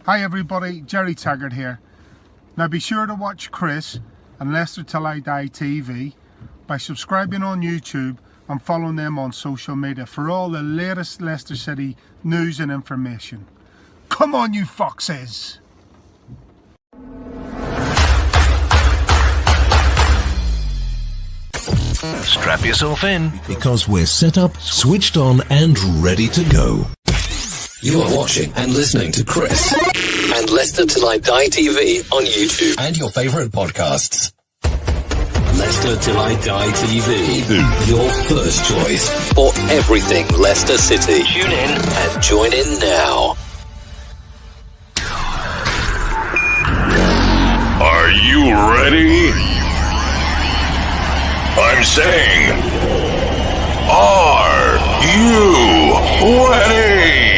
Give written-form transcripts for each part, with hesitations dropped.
Hi everybody, Jerry Taggart here. Now be sure to watch Chris and Leicester Till I Die TV by subscribing on YouTube and following them on social media for all the latest Leicester City news and information. Come on you foxes! Strap yourself in, because we're set up, switched on and ready to go. You are watching and listening to Chris and Leicester Till I Die TV on YouTube and your favourite podcasts. Leicester Till I Die TV, your first choice for everything Leicester City. Tune in and join in now. Are you ready? I'm saying, are you ready?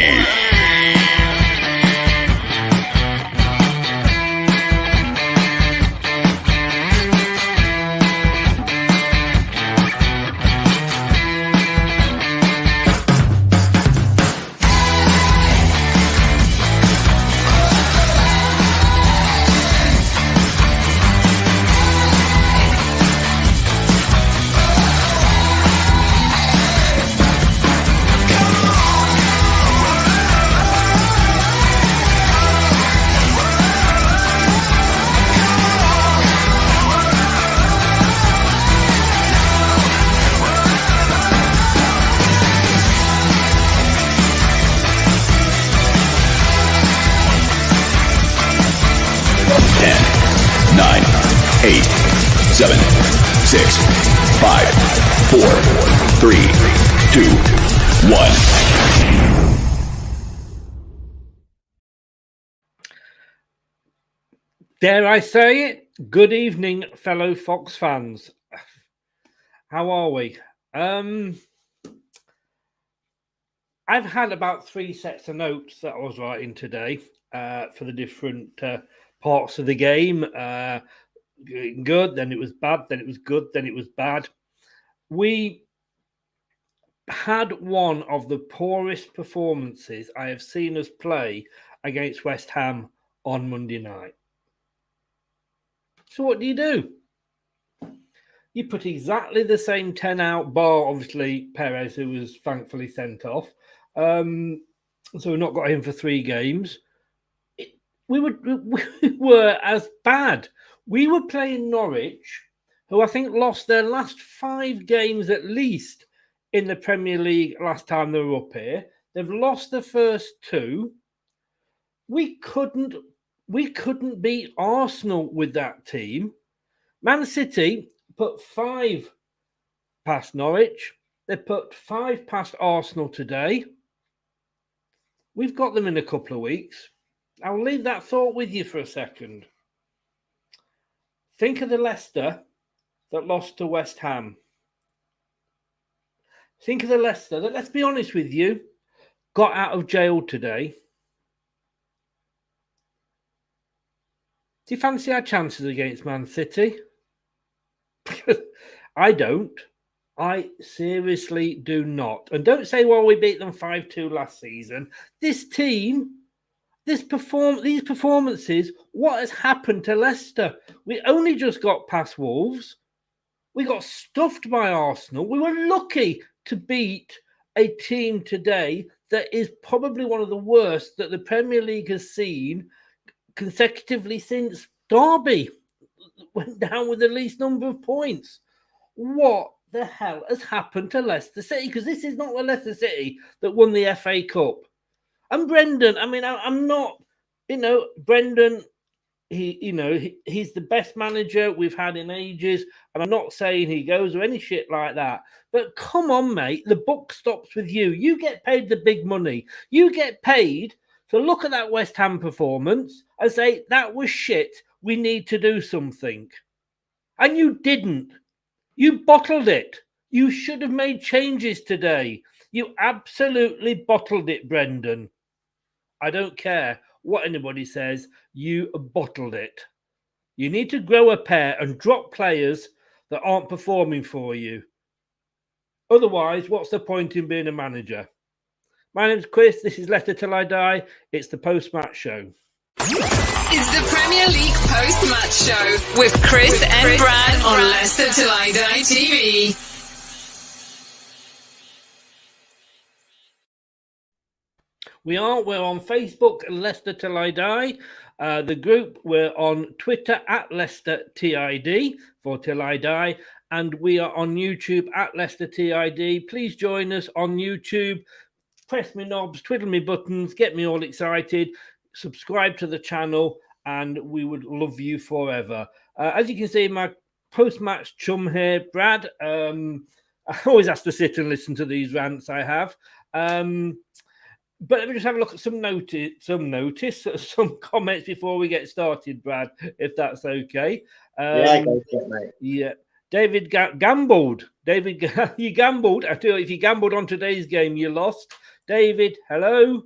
Nine, 8, 7, 6, 5, 4, 3, 2, 1. Dare I say it? Good evening, fellow Fox fans. How are we? I've had about 3 sets of notes that I was writing today for the different parts of the game. Good, then it was bad, then it was good, then it was bad. We had one of the poorest performances I have seen us play against West Ham on Monday night. So what do? You put exactly the same 10 out, bar obviously Perez, who was thankfully sent off. So we've not got him for 3 games. We were as bad. We were playing Norwich, who I think lost their last 5 games at least in the Premier League last time they were up here. They've lost the first 2. We couldn't beat Arsenal with that team. Man City put 5 past Norwich. They put 5 past Arsenal today. We've got them in a couple of weeks. I'll leave that thought with you for a second. Think of the Leicester that lost to West Ham. Think of the Leicester that, let's be honest with you, got out of jail today. Do you fancy our chances against Man City? I don't. I seriously do not. And don't say, well, we beat them 5-2 last season. This team... these performances, what has happened to Leicester? We only just got past Wolves. We got stuffed by Arsenal. We were lucky to beat a team today that is probably one of the worst that the Premier League has seen consecutively since Derby went down with the least number of points. What the hell has happened to Leicester City? Because this is not the Leicester City that won the FA Cup. And Brendan, I mean, I'm not, Brendan, he's the best manager we've had in ages. And I'm not saying he goes or any shit like that. But come on, mate, the buck stops with you. You get paid the big money. You get paid to look at that West Ham performance and say, that was shit. We need to do something. And you didn't. You bottled it. You should have made changes today. You absolutely bottled it, Brendan. I don't care what anybody says. You bottled it. You need to grow a pair and drop players that aren't performing for you. Otherwise, what's the point in being a manager? My name's Chris. This is Leicester Till I Die. It's the post-match show. It's the Premier League post-match show with Chris and Brad on Leicester Till I Die TV. We're on Facebook, Leicester Till I Die. The group, we're on Twitter at Leicester TID for Till I Die. And we are on YouTube at Leicester TID. Please join us on YouTube. Press me knobs, twiddle me buttons, get me all excited. Subscribe to the channel, and we would love you forever. As you can see, my post-match chum here, Brad. I always have to sit and listen to these rants I have. But let me just have a look at some comments before we get started, Brad, if that's okay. Go for it, mate. Yeah. David gambled. David, you gambled. I feel if you gambled on today's game, you lost. David, hello.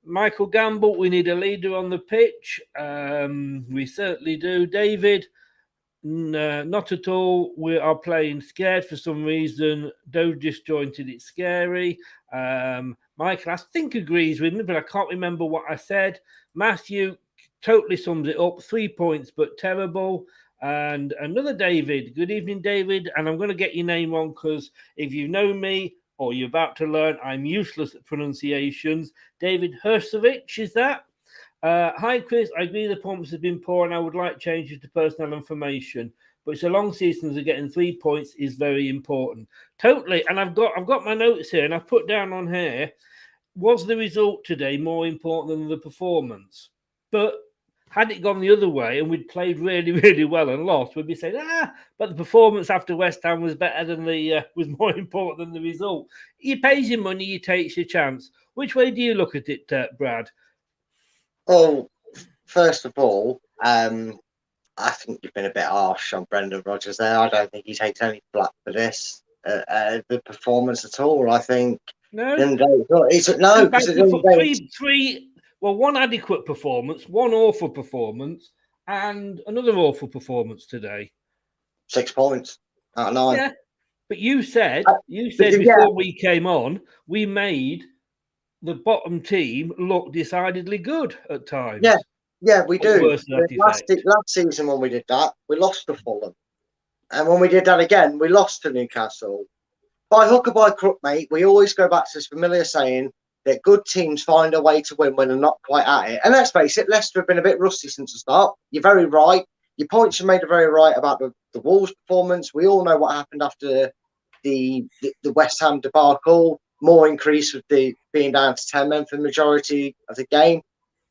Michael Gamble, we need a leader on the pitch. We certainly do. David, not at all. We are playing scared for some reason. Though disjointed, it's scary. Michael, I think, agrees with me, but I can't remember what I said. Matthew totally sums it up. 3 points, but terrible. And another David. Good evening, David. And I'm going to get your name wrong because if you know me or you're about to learn, I'm useless at pronunciations. David Hersovich, is that? Hi, Chris. I agree the performance has been poor and I would like changes to personnel information. But it's a long season, so getting 3 points is very important. Totally. And I've got my notes here and I've put down on here, was the result today more important than the performance? But had it gone the other way and we'd played really, really well and lost, we'd be saying, but the performance after West Ham was better than was more important than the result. You pays your money, you takes your chance. Which way do you look at it, Brad? Well, first of all, I think you've been a bit harsh on Brendan Rodgers there. I don't think he takes any flack for this, the performance at all. I think one adequate performance, one awful performance, and another awful performance today. 6 points out of 9. Yeah, but you said before we came on, we made the bottom team look decidedly good at times. Yeah, we do. Last season when we did that, we lost to Fulham. And when we did that again, we lost to Newcastle. By hook or by crook, mate, we always go back to this familiar saying that good teams find a way to win when they're not quite at it. And let's face it, Leicester have been a bit rusty since the start. You're very right. Your points you made are very right about the Wolves' performance. We all know what happened after the West Ham debacle. More increase with the being down to 10 men for the majority of the game.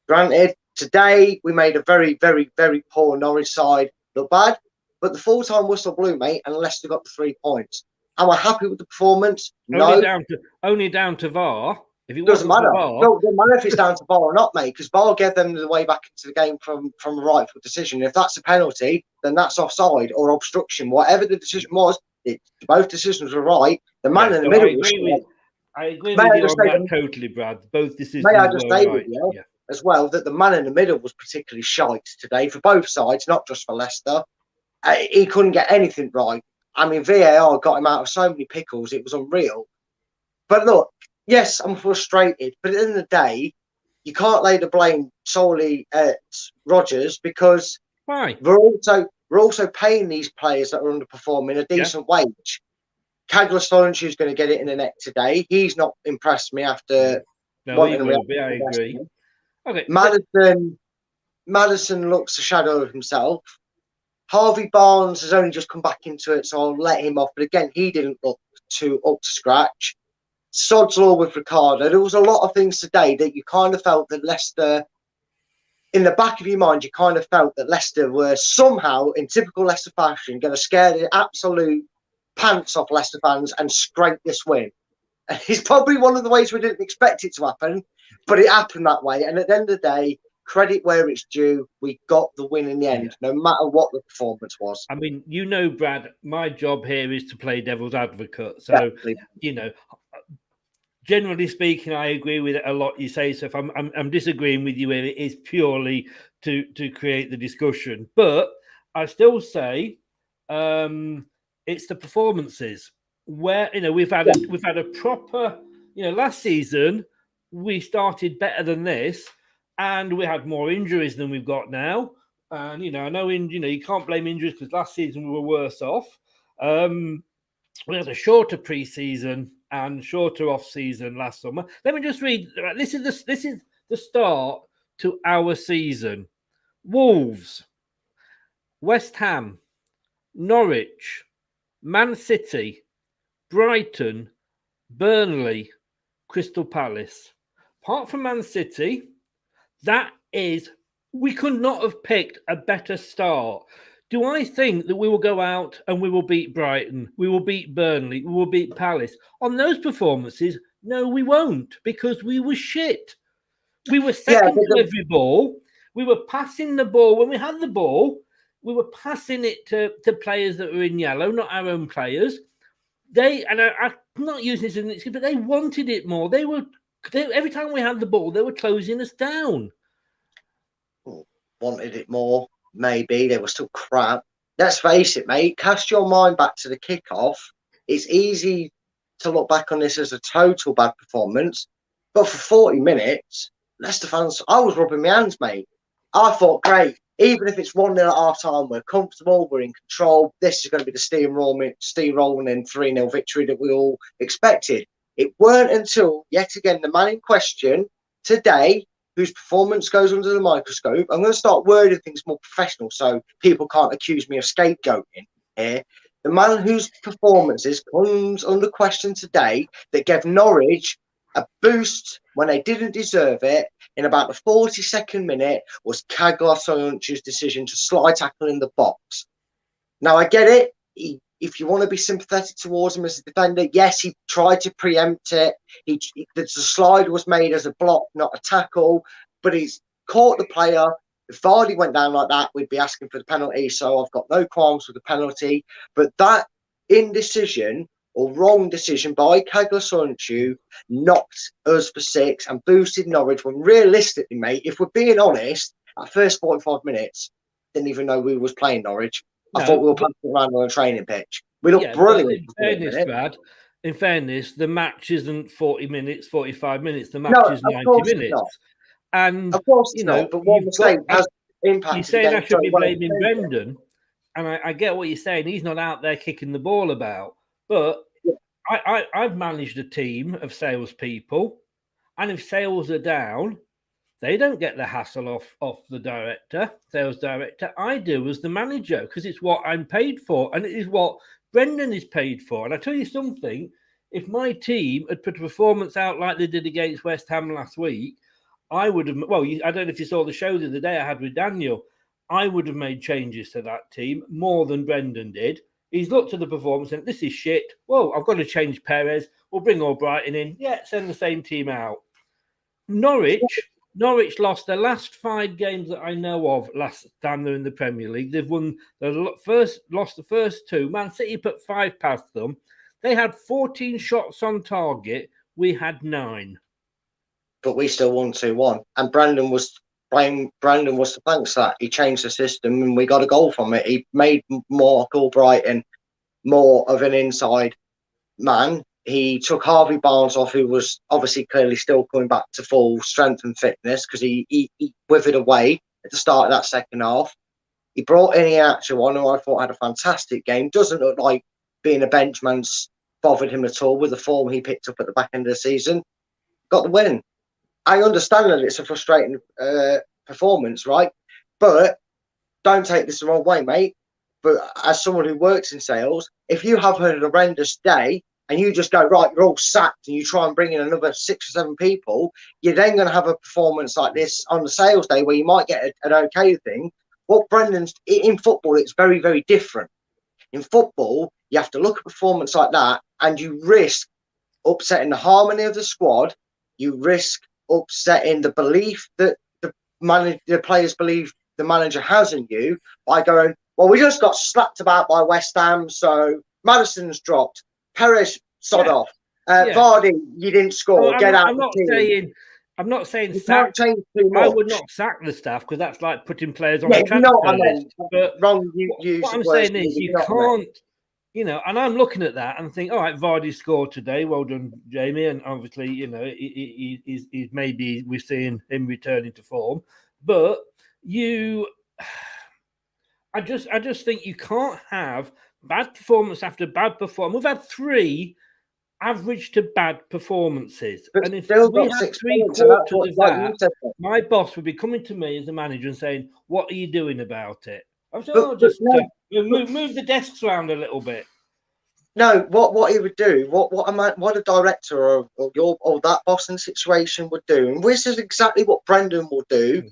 Granted, today we made a very, very, very poor Norwich side look bad, but the full-time whistle blew, mate, and Leicester got the 3 points. Am I happy with the performance? No. Only down to VAR. If it doesn't matter. VAR, no, it doesn't matter if it's down to VAR or not, mate, because VAR gave them the way back into the game from a rightful decision. If that's a penalty, then that's offside or obstruction. Whatever the decision was, both decisions were right. The man in the middle was I agree with you on that totally, Brad. Both decisions were right. May I just say with you as well that the man in the middle was particularly shite today for both sides, not just for Leicester. He couldn't get anything right. I mean, VAR got him out of so many pickles, it was unreal. But look, yes, I'm frustrated, but at the end of the day, you can't lay the blame solely at Rodgers because we're also paying these players that are underperforming a decent wage. Kagler who's going to get it in the neck today. He's not impressed me after. No, he will be. I agree. Okay, Maddison looks a shadow of himself. Harvey Barnes has only just come back into it, so I'll let him off. But again, he didn't look too up to scratch. Sod's law with Ricardo. There was a lot of things today that you kind of felt that Leicester, in the back of your mind, you kind of felt that Leicester were somehow, in typical Leicester fashion, going to scare the absolute pants off Leicester fans and scrape this win. And it's probably one of the ways we didn't expect it to happen, but it happened that way. And at the end of the day, credit where it's due, we got the win in the end, no matter what the performance was. I mean, Brad, my job here is to play devil's advocate. So, generally speaking, I agree with a lot you say. So if I'm disagreeing with you, it is purely to create the discussion. But I still say it's the performances where we've had a proper last season we started better than this, and we had more injuries than we've got now. And I know you can't blame injuries because last season we were worse off. We had a shorter pre-season and shorter off-season last summer. Let me just read. This is the start to our season. Wolves, West Ham, Norwich, Man City, Brighton, Burnley, Crystal Palace. Apart from Man City, we could not have picked a better start. Do I think that we will go out and we will beat Brighton, we will beat Burnley, we will beat Palace? On those performances, no, we won't, because we were shit. We were second to every ball. We were passing the ball. When we had the ball, we were passing it to players that were in yellow, not our own players. I'm not using this as an excuse, but they wanted it more. Every time we had the ball, they were closing us down. Wanted it more. Maybe they were still crap. Let's face it, mate. Cast your mind back to the kickoff. It's easy to look back on this as a total bad performance, but for 40 minutes, Leicester fans, I was rubbing my hands, mate. I thought, great. Even if it's 1-0 at half time, we're comfortable, we're in control. This is going to be the steamrolling and 3-0 victory that we all expected. It weren't until, yet again, the man in question today, whose performance goes under the microscope. I'm going to start wording things more professional so people can't accuse me of scapegoating here. The man whose performances comes under question today that gave Norwich a boost when they didn't deserve it in about the 42nd minute was Kaglason's decision to slide tackle in the box. Now, I get it. If you want to be sympathetic towards him as a defender, yes, he tried to preempt it. The slide was made as a block, not a tackle, but he's caught the player. If Vardy went down like that, we'd be asking for the penalty, so I've got no qualms with the penalty. But that indecision or wrong decision by Kaglasonchu knocked us for 6 and boosted Norwich when realistically, mate, if we're being honest, at first 45 minutes, didn't even know we was playing Norwich. I thought we were playing around on a training pitch. We looked brilliant. In fairness, the match isn't 40 minutes, 45 minutes. The match is 90 minutes. Not. And of course, not. But one mistake has impacted. You're saying I should be blaming Brendan, and I get what you're saying. He's not out there kicking the ball about. But I've managed a team of salespeople, and if sales are down, they don't get the hassle off the sales director. I do as the manager because it's what I'm paid for, and it is what Brendan is paid for. And I tell you something, if my team had put a performance out like they did against West Ham last week, I would have. Well, I don't know if you saw the show the other day I had with Daniel. I would have made changes to that team more than Brendan did. He's looked at the performance and this is shit. Well, I've got to change Perez. We'll bring Albrighton in. Yeah, send the same team out. Norwich lost their last 5 games that I know of last time they're in the Premier League. They've lost the first 2. Man City put 5 past them. They had 14 shots on target. We had 9. But we still won 2-1. And Brandon was to thanks that. He changed the system and we got a goal from it. He made Mark Albrighton more of an inside man. He took Harvey Barnes off, who was obviously clearly still coming back to full strength and fitness because he withered away at the start of that second half. He brought in Iheanacho, who I thought had a fantastic game. Doesn't look like being a benchman's bothered him at all with the form he picked up at the back end of the season. Got the win. I understand that it's a frustrating performance, right? But don't take this the wrong way, mate. But as someone who works in sales, if you have an horrendous day and you just go, right, you're all sacked and you try and bring in another 6 or 7 people, you're then going to have a performance like this on the sales day where you might get an okay thing. What Brendan's in football, it's very, very different. In football, you have to look at a performance like that and you risk upsetting the harmony of the squad. You risk upsetting the belief that the players believe the manager has in you by going, well, we just got slapped about by West Ham, so Madison's dropped. Perez sod off. Vardy, you didn't score. Get out. I'm not saying sack. I would not sack the staff because that's like putting players on the transfer list. But wrong. What I'm saying is you and I'm looking at that and think, all right, Vardy scored today. Well done, Jamie. And obviously, he's maybe we're seeing him returning to form. But I just think you can't have bad performance after bad performance. We've had 3 average to bad performances. But and if still we got had 6 3 points, and that's quarters what, of like you that, said. my boss would be coming to me as a manager and saying, what are you doing about it? I said, move the desks around a little bit. No, what he would do, what a director or that boss in the situation would do, and this is exactly what Brendan will do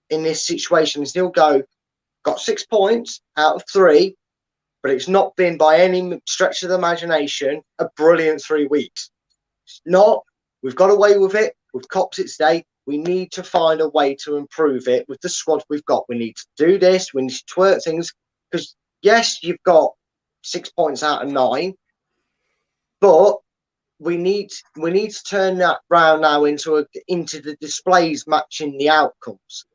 in this situation, is he'll go, got 6 points out of 3, but it's not been by any stretch of the imagination a brilliant 3 weeks. It's not. We've got away with it. We've copped it today. We need to find a way to improve it with the squad we've got. We need to do this. We need to twerk things, because yes, you've got 6 points out of 9, but we need to turn that round now into the displays matching the outcomes.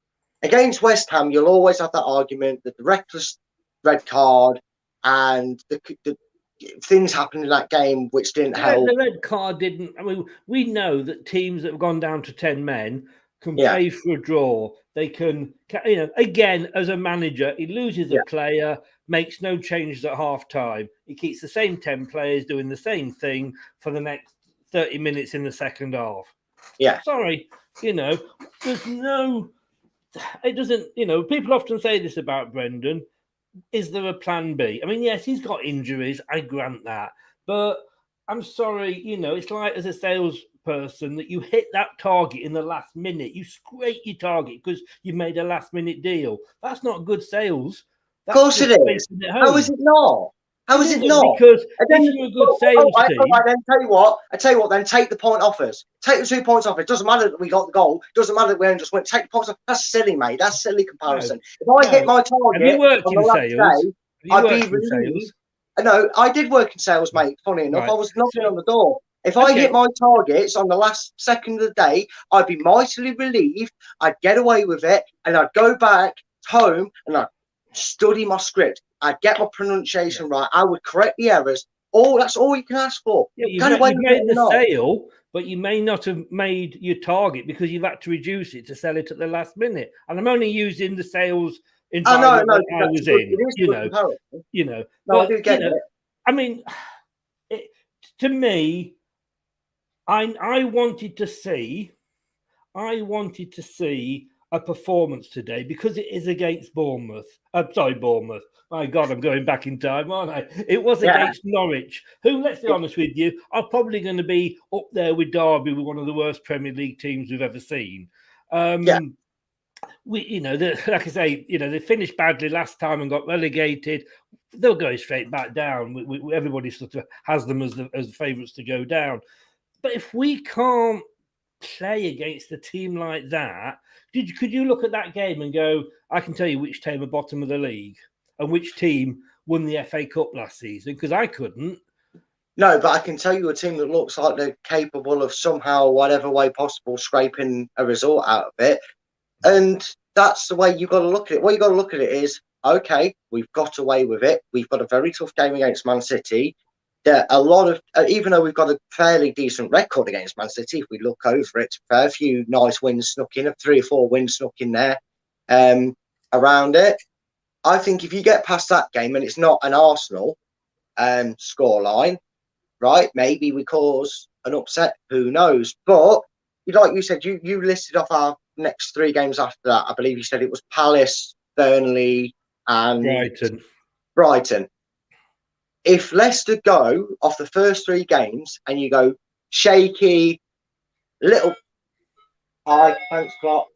Against West Ham, you'll always have that argument that the reckless red card and the things happened in that game which didn't help. The red card didn't. I mean, we know that teams that have gone down to 10 men can play for a draw. They can, again, as a manager, he loses a player, makes no changes at half time. He keeps the same 10 players doing the same thing for the next 30 minutes in the second half. Yeah. Sorry, there's no, it doesn't, people often say this about Brendan. Is there a plan B? I mean, yes, he's got injuries. I grant that. But I'm sorry, it's like as a salesperson that you hit that target in the last minute. You scrape your target because you made a last-minute deal. That's not good sales. Of course it is. How is it not? How is it not? Because if you're a good sales team... Then I tell you what, then take the point off us. Take the 2 points off us. It doesn't matter that we got the goal. It doesn't matter that we only just went. Take the points off. That's silly, mate. That's a silly comparison. If I hit my target... Have you worked in sales? I'd be relieved. No, I did work in sales, mate. Funny enough, I was knocking on the door. If I hit my targets on the last second of the day, I'd be mightily relieved. I'd get away with it, and I'd go back home and I'd study my script. I'd get my pronunciation right. I would correct the errors. That's all you can ask for. Yeah, you've made the sale, but you may not have made your target because you've had to reduce it to sell it at the last minute. And I'm only using the sales environment I was in. No, I do get it. I mean, to me, I wanted to see a performance today because it is against Bournemouth. Bournemouth. My God, I'm going back in time, aren't I? It was against Norwich, who, let's be honest with you, are probably going to be up there with Derby, with one of the worst Premier League teams we've ever seen. We, like I say, they finished badly last time and got relegated. They'll go straight back down. Everybody sort of has them as favourites to go down. But if we can't play against a team like that, could you look at that game and go, I can tell you which team are bottom of the league and which team won the FA Cup last season? Because I couldn't. No, but I can tell you a team that looks like they're capable of somehow, whatever way possible, scraping a result out of it. And that's the way you've got to look at it. What you've got to look at it is, okay, we've got away with it. We've got a very tough game against Man City. There a lot of, even though we've got a fairly decent record against Man City, if we look over it, a few nice wins snuck in, 3 or 4 wins snuck in there around it. I think if you get past that game and it's not an Arsenal scoreline, right, maybe we cause an upset, who knows? But like you said, you listed off our next 3 games after that. I believe you said it was Palace, Burnley and Brighton. If Leicester go off the first 3 games and you go shaky, little... Hi, thanks, Clark.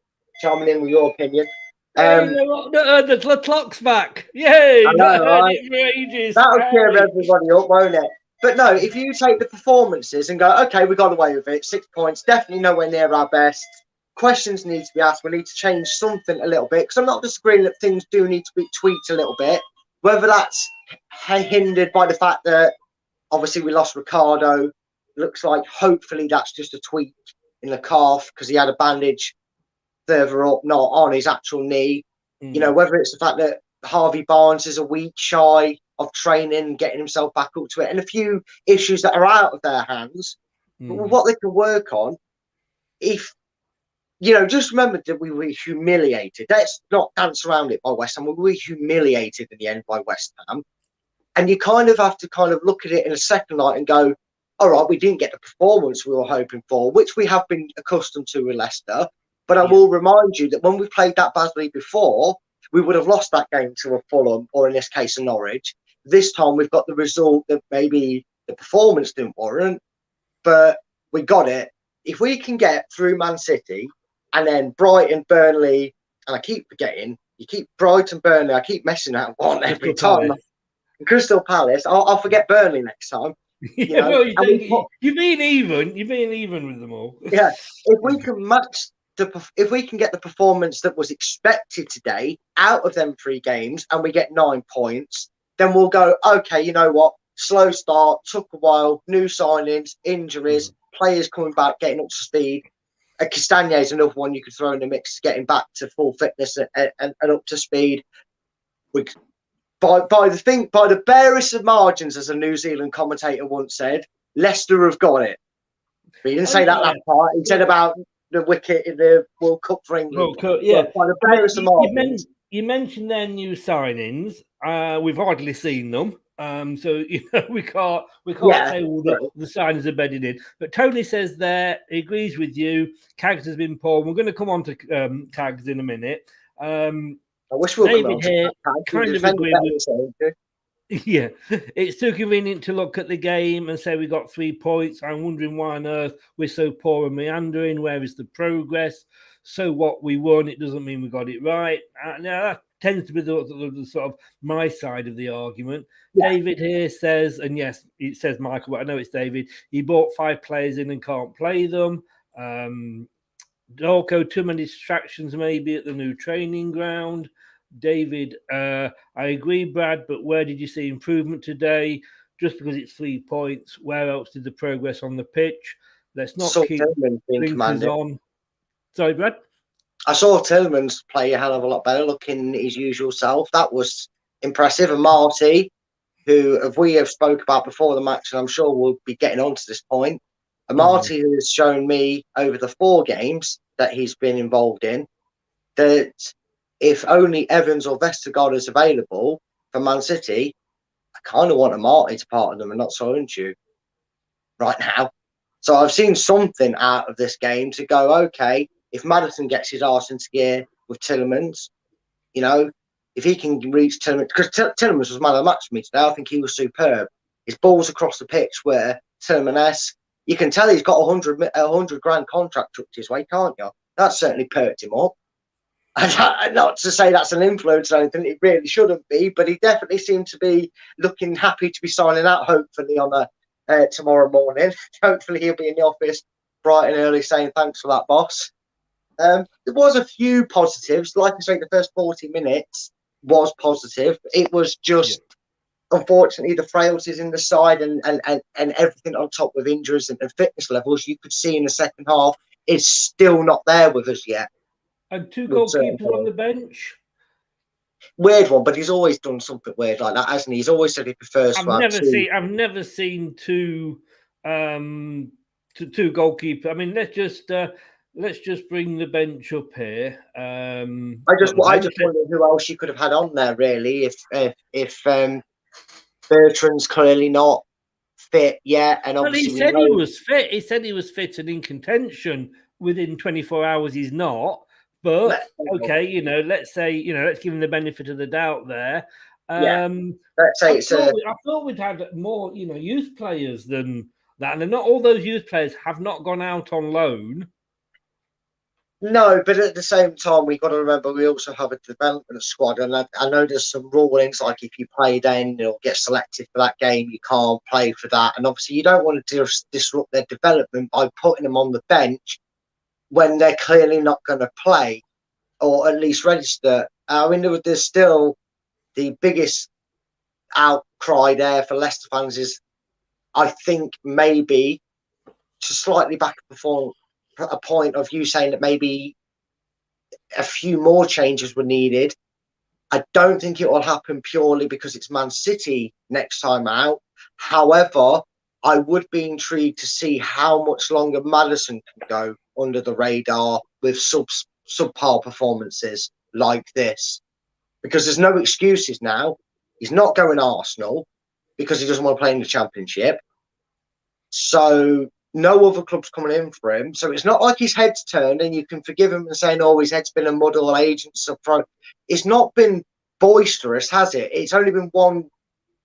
Chiming in with your opinion. The clock's back. Yay! I know, right? That'll cheer everybody up, won't it? But no, if you take the performances and go, okay, we got away with it, 6 points, definitely nowhere near our best. Questions need to be asked. We need to change something a little bit, because I'm not disagreeing that things do need to be tweaked a little bit. Whether that's hindered by the fact that obviously we lost Ricardo, looks like hopefully that's just a tweak in the calf because he had a bandage further up, not on his actual knee. Whether it's the fact that Harvey Barnes is a week shy of training, getting himself back up to it, and a few issues that are out of their hands. But what they can work on, if just remember that we were humiliated. Let's not dance around it by West Ham. We were humiliated in the end by West Ham. And you kind of have to kind of look at it in a second light and go, all right, we didn't get the performance we were hoping for, which we have been accustomed to with Leicester. But I will remind you that when we played that badly before, we would have lost that game to a Fulham, or in this case, a Norwich. This time we've got the result that maybe the performance didn't warrant, but we got it. If we can get through Man City and then Brighton, Burnley, and I keep forgetting, you keep Brighton, Burnley, I keep messing out one every time. Crystal Palace, I'll forget Burnley next time. Well, you're being even. You're being even with them all. Yeah, if we can match if we can get the performance that was expected today out of them 3 games, and we get 9 points, then we'll go, okay, you know what? Slow start, took a while, new signings, injuries, players coming back, getting up to speed. Castagne is another one you could throw in the mix, getting back to full fitness and up to speed. By the barest of margins, as a New Zealand commentator once said, Leicester have got it. But he didn't say that last part. He said about the wicket in the World Cup for England. World Cup, yeah. By the barest of margins. You mentioned their new signings. We've hardly seen them. So we can't say all the signings are bedded in. But Tony says there, he agrees with you. Cags has been poor. We're going to come on to Cags in a minute. I wish we'll David here kind of agree with. Yeah, it's too convenient to look at the game and say we got 3 points. I'm wondering why on earth we're so poor and meandering. Where is the progress? So what, we won, it doesn't mean we got it right. Now that tends to be the sort of my side of the argument. Yeah. David here says, and yes, it says Michael, but I know it's David. He bought 5 players in and can't play them. Dorco, too many distractions maybe at the new training ground. David, I agree, Brad, but where did you see improvement today? Just because it's 3 points, where else did the progress on the pitch? Let's not keep blinkers on. Sorry, Brad? I saw Tillman's play a hell of a lot better, looking his usual self. That was impressive. And Marty, who we have spoke about before the match, and I'm sure we'll be getting on to this point. And Marty has shown me over the 4 games that he's been involved in that if only Evans or Vestergaard is available for Man City, I kind of want a Marty to partner them and not Soyuncu right now. So I've seen something out of this game to go, okay, if Maddison gets his arse into gear with Tielemans, if he can reach Tielemans, because Tielemans was man of the match for me today. I think he was superb. His balls across the pitch were Tielemans-esque. You can tell he's got a 100 grand contract tucked his way, can't you? That certainly perked him up. And not to say that's an influence or anything, it really shouldn't be, but he definitely seemed to be looking happy to be signing out, hopefully, on tomorrow morning. Hopefully he'll be in the office bright and early saying thanks for that, boss. There was a few positives. Like I say, the first 40 minutes was positive. It was just, unfortunately, the frailties in the side and everything on top with injuries and fitness levels you could see in the second half is still not there with us yet. And 2 goalkeepers on the bench. Weird one, but he's always done something weird like that, hasn't he? He's always said he prefers. I've never seen 2 goalkeepers. I mean, let's just bring the bench up here. I just wondered who else you could have had on there, really, if Bertrand's clearly not fit yet, and obviously he said he was fit. He said he was fit and in contention. Within 24 hours, he's not. But okay, let's say let's give him the benefit of the doubt there. Let's say I thought we'd had more, youth players than that, and not all those youth players have not gone out on loan. No, but at the same time, we've got to remember we also have a development squad, and I know there's some rulings like if you play then or get selected for that game, you can't play for that, and obviously you don't want to disrupt their development by putting them on the bench when they're clearly not going to play or at least register. I mean, there's still the biggest outcry there for Leicester fans is, I think, maybe to slightly back before a point of you saying that maybe a few more changes were needed. I don't think it will happen purely because it's Man City next time out. However, I would be intrigued to see how much longer Maddison can go under the radar with subpar performances like this. Because there's no excuses now. He's not going Arsenal because he doesn't want to play in the Championship. So no other club's coming in for him. So it's not like his head's turned and you can forgive him and saying, oh, his head's been a muddle, agents up front. It's not been boisterous, has it? It's only been one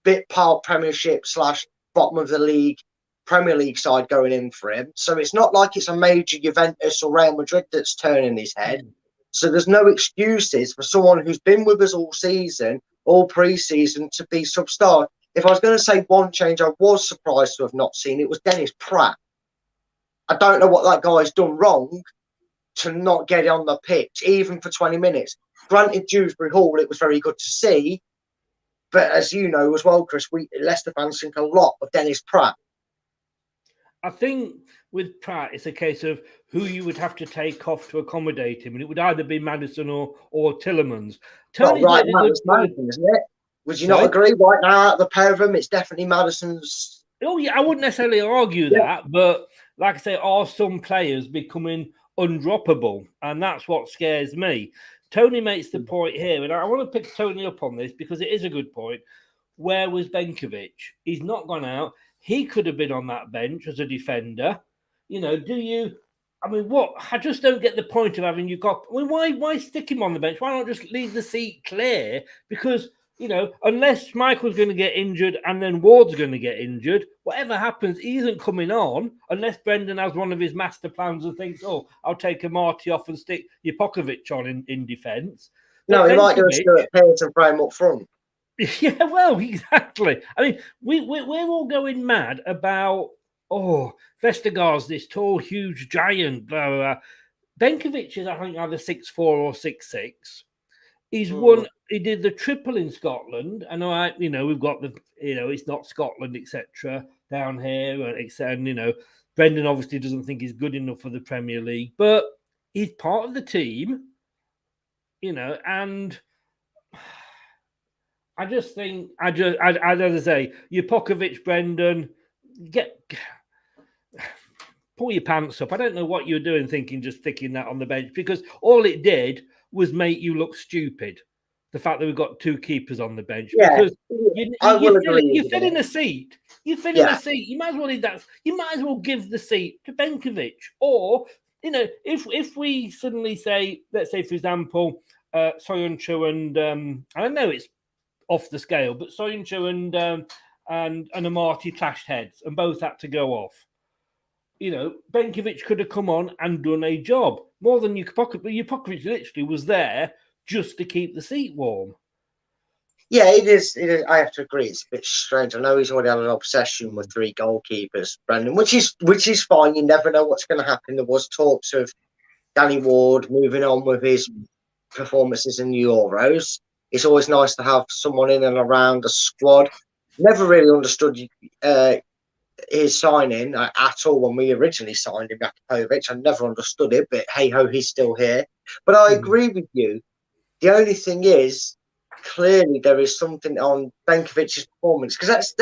bit part Premiership / bottom of the league, Premier League side going in for him. So it's not like it's a major Juventus or Real Madrid that's turning his head. So there's no excuses for someone who's been with us all season, all pre-season, to be substar. If I was going to say one change I was surprised to have not seen, it was Dennis Pratt. I don't know what that guy's done wrong to not get on the pitch, even for 20 minutes. Granted, Dewsbury Hall, it was very good to see. But as you know as well, Chris, we Leicester fans think a lot of Dennis Pratt. I think with Pratt, it's a case of who you would have to take off to accommodate him. And it would either be Maddison or Tillemans. Well, right now it's Maddison, isn't it? Would you not agree? Right now, out of the pair of them, it's definitely Maddison's. Oh, yeah, I wouldn't necessarily argue that. But like I say, are some players becoming undroppable? And that's what scares me. Tony makes the point here, and I want to pick Tony up on this because it is a good point. Where was Benkovic? He's not gone out. He could have been on that bench as a defender. You know, what? I just don't get the point of having you got. I mean, why stick him on the bench? Why not just leave the seat clear? Because, you know, unless Michael's going to get injured and then Ward's going to get injured, whatever happens, he isn't coming on unless Brendan has one of his master plans and thinks, oh, I'll take a Marty off and stick Jupokovic on in defence. No, he might do a Stuart Pearce and frame up front. Yeah, well, exactly. I mean, we're all going mad about, Vestergaard's this tall, huge giant, blah, blah, blah. Benkovic is, I think, either 6'4" or 6'6". He's won. He did the triple in Scotland. I know, we've got the, it's not Scotland, etc. down here, and Brendan obviously doesn't think he's good enough for the Premier League, but he's part of the team, and I just think, as I say, Jupokovic, Brendan, pull your pants up. I don't know what you're doing thinking just sticking that on the bench, because all it did was make you look stupid. The fact that we've got two keepers on the bench. Yeah, because you fill in a seat. You fill in a seat. You might as well need that. You might as well give the seat to Benkovic. Or, if we suddenly say, let's say, for example, Soyuncu and I know it's off the scale, but Soyuncu and Amati clashed heads and both had to go off. Benkovic could have come on and done a job more than Jupokovic. But Jupokovic literally was there just to keep the seat warm. Yeah, it is. I have to agree. It's a bit strange. I know he's already had an obsession with 3 goalkeepers, Brendan, which is fine. You never know what's going to happen. There was talks of Danny Ward moving on with his performances in the Euros. It's always nice to have someone in and around the squad. Never really understood his signing at all when we originally signed him, Jakubovic. I never understood it, but hey-ho, he's still here. But I agree with you. The only thing is, clearly there is something on Benkovic's performance. Because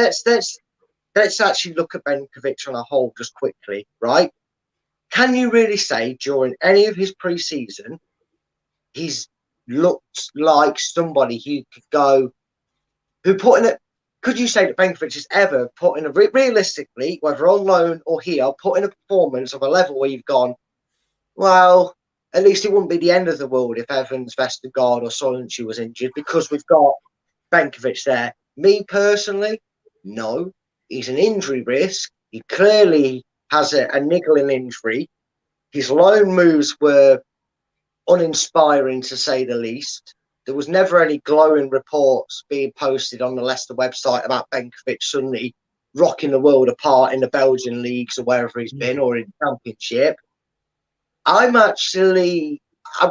let's actually look at Benkovic on a whole just quickly, right? Can you really say during any of his pre-season he's looked like somebody who could go, could you say that Benkovic has ever put in realistically, whether on loan or here, put in a performance of a level where you've gone, well, at least it wouldn't be the end of the world if Evans, Vestergaard or Soyuncu was injured, because we've got Benkovic there. Me personally, no. He's an injury risk. He clearly has a niggling injury. His loan moves were uninspiring, to say the least. There was never any glowing reports being posted on the Leicester website about Benkovic suddenly rocking the world apart in the Belgian leagues or wherever he's been, or in the Championship. I'm actually,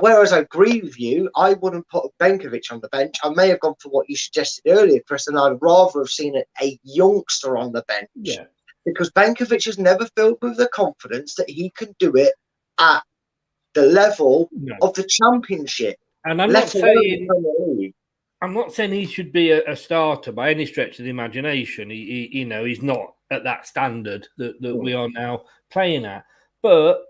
whereas I agree with you, I wouldn't put Benkovic on the bench. I may have gone for what you suggested earlier, Chris, and I'd rather have seen a youngster on the bench. Yeah. Because Benkovic has never filled with the confidence that he can do it at the level of the Championship. And I'm not saying I'm not saying he should be a starter by any stretch of the imagination. He's not at that standard that we are now playing at. But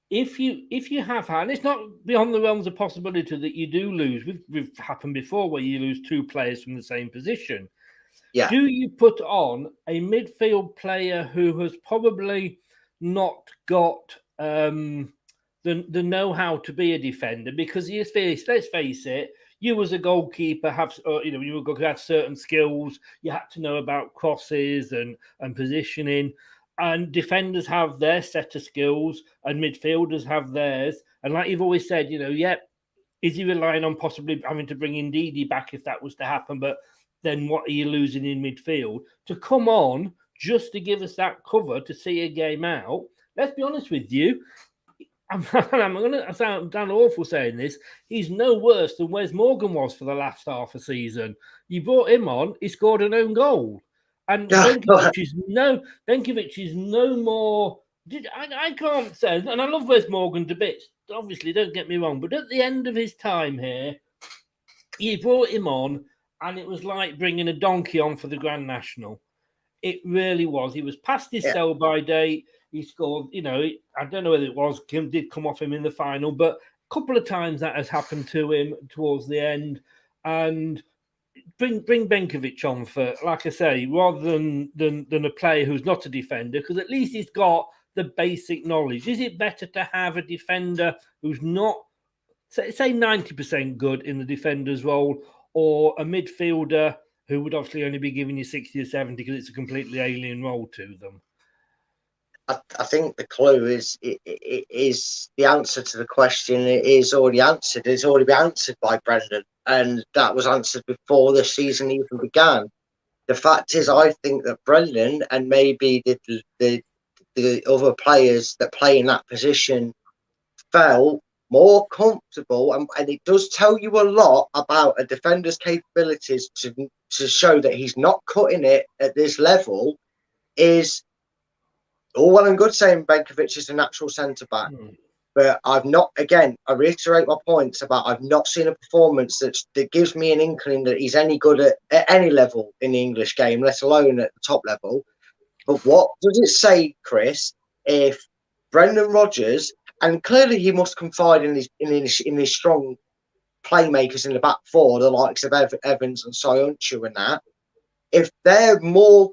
if you have had, and it's not beyond the realms of possibility that you do lose. We've happened before where you lose two players from the same position. Yeah. Do you put on a midfield player who has probably not got the know-how to be a defender? Because let's face it, you as a goalkeeper you had certain skills. You had to know about crosses and positioning, and defenders have their set of skills, and midfielders have theirs. And like you've always said, is he relying on possibly having to bring in Didi back if that was to happen? But then what are you losing in midfield? To come on just to give us that cover to see a game out, let's be honest with you, I'm going to sound awful saying this, he's no worse than Wes Morgan was for the last half a season. You brought him on, he scored an own goal. And Benkovic is no more... I can't say, and I love Wes Morgan to bits, obviously, don't get me wrong, but at the end of his time here, you brought him on, and it was like bringing a donkey on for the Grand National. It really was. He was past his sell-by date. He scored, I don't know whether it was, Kim did come off him in the final, but a couple of times that has happened to him towards the end. And bring Benkovic on for, like I say, rather than a player who's not a defender, because at least he's got the basic knowledge. Is it better to have a defender who's not, say 90% good in the defender's role, or a midfielder who would obviously only be giving you 60 or 70 because it's a completely alien role to them? I think the clue is the answer to the question. It is already answered. It's already been answered by Brendan, and that was answered before the season even began. The fact is, I think that Brendan and maybe the other players that play in that position felt more comfortable, and it does tell you a lot about a defender's capabilities to show that he's not cutting it at this level. Is all well and good saying Benkovic is a natural centre back, but I've not. Again, I reiterate my points about I've not seen a performance that gives me an inkling that he's any good at any level in the English game, let alone at the top level. But what does it say, Chris, if Brendan Rodgers, and clearly he must confide in his strong playmakers in the back four, the likes of Evans and Soyuncu and that, if they're more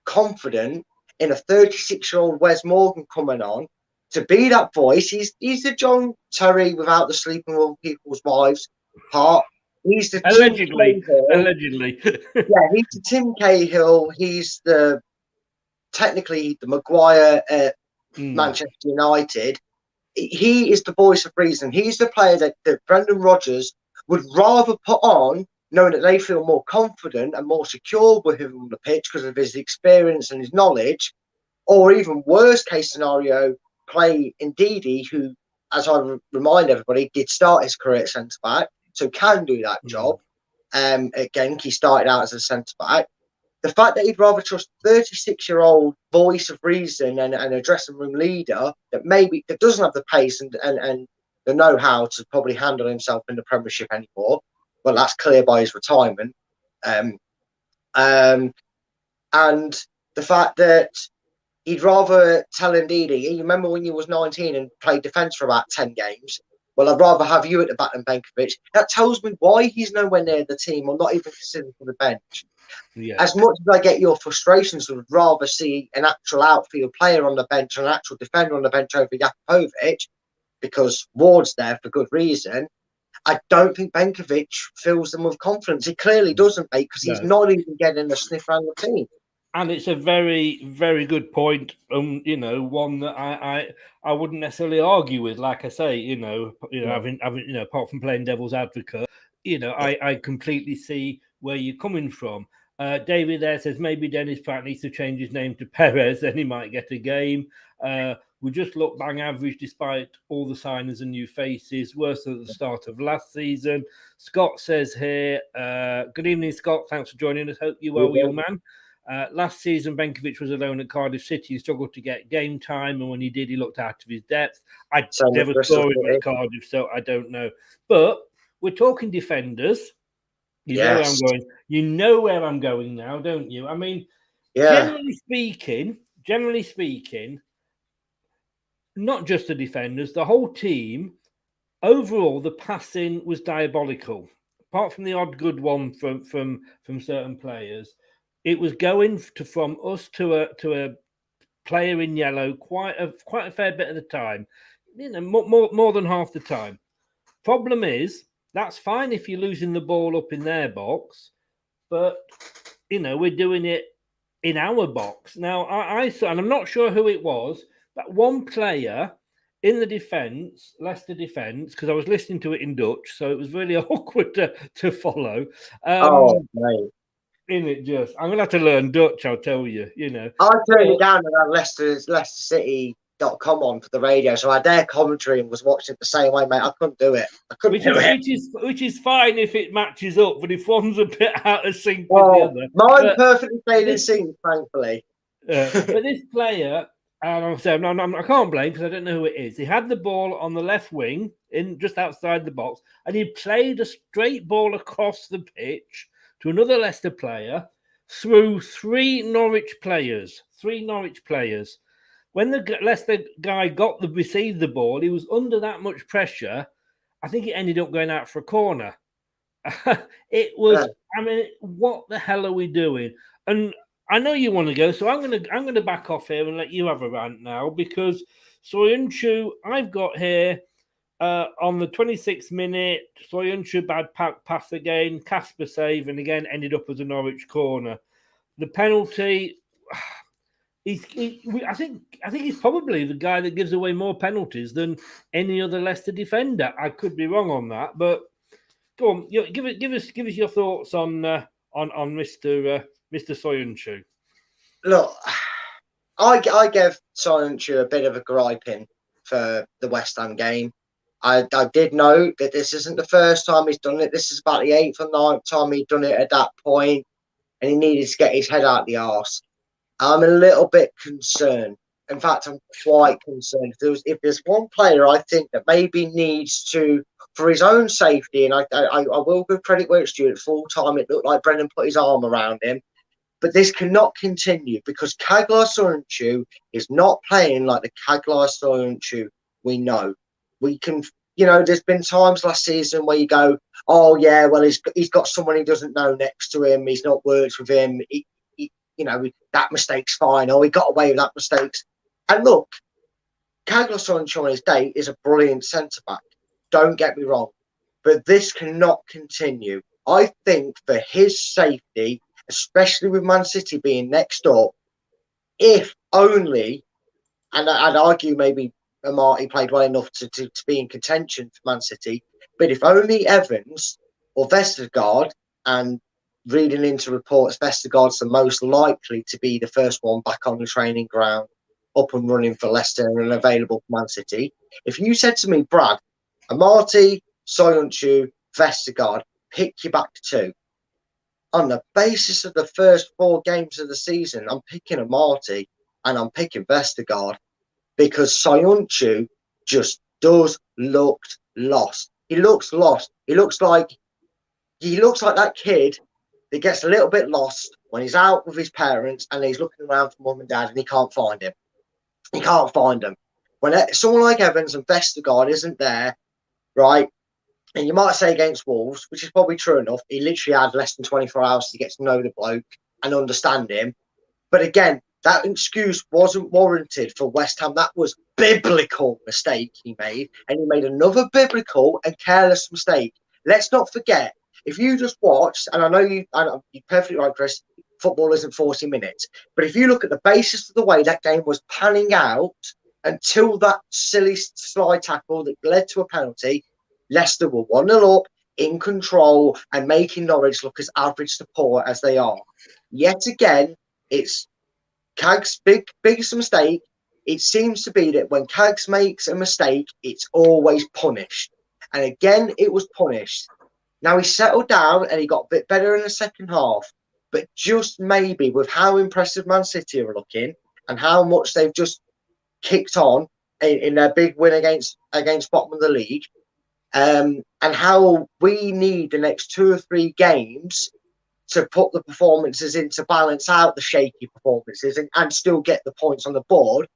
confident in a 36-year-old Wes Morgan coming on to be that voice, he's the John Terry without the sleeping with people's wives part. He's the allegedly. Yeah, he's the Tim Cahill. He's technically the Maguire at Manchester United. He is the voice of reason. He's the player that Brendan Rodgers would rather put on, knowing that they feel more confident and more secure with him on the pitch because of his experience and his knowledge, or even worst case scenario, play Ndidi, who, as I remind everybody, did start his career at centre back, so can do that job. Again, he started out as a centre back. The fact that he'd rather trust 36-year-old voice of reason and a dressing room leader that doesn't have the pace and the know-how to probably handle himself in the Premiership anymore. Well, that's clear by his retirement. And the fact that he'd rather tell Ndidi, you remember when you was 19 and played defence for about 10 games? Well, I'd rather have you at the back than Benkovic. That tells me why he's nowhere near the team or not even considered for the bench. Yeah. As much as I get your frustrations, I would rather see an actual outfield player on the bench and an actual defender on the bench over Jakupovic, because Ward's there for good reason. I don't think Benkovic fills them with confidence. He clearly doesn't, mate, because he's not even getting a sniff around the team. And it's a very, very good point. One that I wouldn't necessarily argue with. Like I say, having apart from playing devil's advocate, I completely see where you're coming from. David there says maybe Dennis Pratt needs to change his name to Perez, then he might get a game. We just look bang average despite all the signings and new faces, worse than at the start of last season. Scott says here, good evening, Scott. Thanks for joining us. Hope you're well, young man. Last season, Benkovic was alone at Cardiff City. He struggled to get game time, and when he did, he looked out of his depth. I never saw him at Cardiff, so I don't know. But we're talking defenders. You know where I'm going. You know where I'm going now, don't you? I mean, generally speaking, not just the defenders, the whole team, overall, the passing was diabolical. Apart from the odd good one from certain players, it was going from us to a player in yellow quite a fair bit of the time. You know, more than half the time. Problem is, that's fine if you're losing the ball up in their box, but you know, we're doing it in our box. Now, I saw, and I'm not sure who it was, but one player in the defence, Leicester defence, because I was listening to it in Dutch, so it was really awkward to follow. Mate. In it just, I'm going to have to learn Dutch, I'll tell you, you know. I turned it down and had LeicesterCity.com on for the radio, so I had their commentary and was watching it the same way, mate. I couldn't do it. Which is fine if it matches up, but if one's a bit out of sync with the other. Mine perfectly played in sync, thankfully. But this player, and I'm saying, I can't blame because I don't know who it is. He had the ball on the left wing, in just outside the box, and he played a straight ball across the pitch to another Leicester player through three Norwich players. When the Leicester guy received the ball, he was under that much pressure. I think it ended up going out for a corner. It was. I mean, what the hell are we doing? And I know you want to go, so I'm gonna back off here and let you have a rant now, because Soyuncu, I've got here on the 26th minute, Soyuncu bad pass again, Casper save, and again ended up as a Norwich corner. The penalty. I think he's probably the guy that gives away more penalties than any other Leicester defender. I could be wrong on that, but go on, give us your thoughts on Mr. Soyuncu. Look, I gave Soyuncu a bit of a griping for the West Ham game. I did know that this isn't the first time he's done it. This is about the 8th or 9th time he'd done it at that point, and he needed to get his head out the arse. I'm a little bit concerned. In fact, I'm quite concerned. If there's one player I think that maybe needs to, for his own safety, and I will give credit where it's due, at full time it looked like Brendan put his arm around him, but this cannot continue because Caglar Soyuncu is not playing like the Caglar Soyuncu we know. We can, you know, there's been times last season where you go, oh yeah, well he's got someone he doesn't know next to him, he's not worked with him, you know, that mistake's fine. Oh, he got away with that mistake. And look, Caglar Soyuncu on his day is a brilliant centre-back. Don't get me wrong. But this cannot continue. I think for his safety, especially with Man City being next up, if only, and I'd argue maybe Marty played well enough to be in contention for Man City, but if only Evans or Vestergaard, and reading into reports, Vestergaard's the most likely to be the first one back on the training ground, up and running for Leicester and available for Man City. If you said to me, Brad, Amati, Soyuncu, Vestergaard, pick your back two. On the basis of the first 4 games of the season, I'm picking Amati and I'm picking Vestergaard because Soyuncu just does look lost. He looks lost. He looks like that kid that gets a little bit lost when he's out with his parents and he's looking around for mum and dad and he can't find him. He can't find them. When someone like Evans and Vestergaard isn't there, right, and you might say against Wolves, which is probably true enough, he literally had less than 24 hours to get to know the bloke and understand him. But again, that excuse wasn't warranted for West Ham. That was biblical mistake he made, and he made another biblical and careless mistake. Let's not forget, if you just watched, and I know you're perfectly right, Chris, football isn't 40 minutes, but if you look at the basis of the way that game was panning out until that silly slide tackle that led to a penalty, Leicester were 1-0 up, in control, and making Norwich look as average to poor as they are. Yet again, it's Cags' biggest mistake. It seems to be that when Cags makes a mistake, it's always punished. And again, it was punished. Now he settled down and he got a bit better in the second half. But just maybe with how impressive Man City are looking and how much they've just kicked on in their big win against bottom of the league, and how we need the next 2 or 3 games to put the performances in to balance out the shaky performances and still get the points on the board.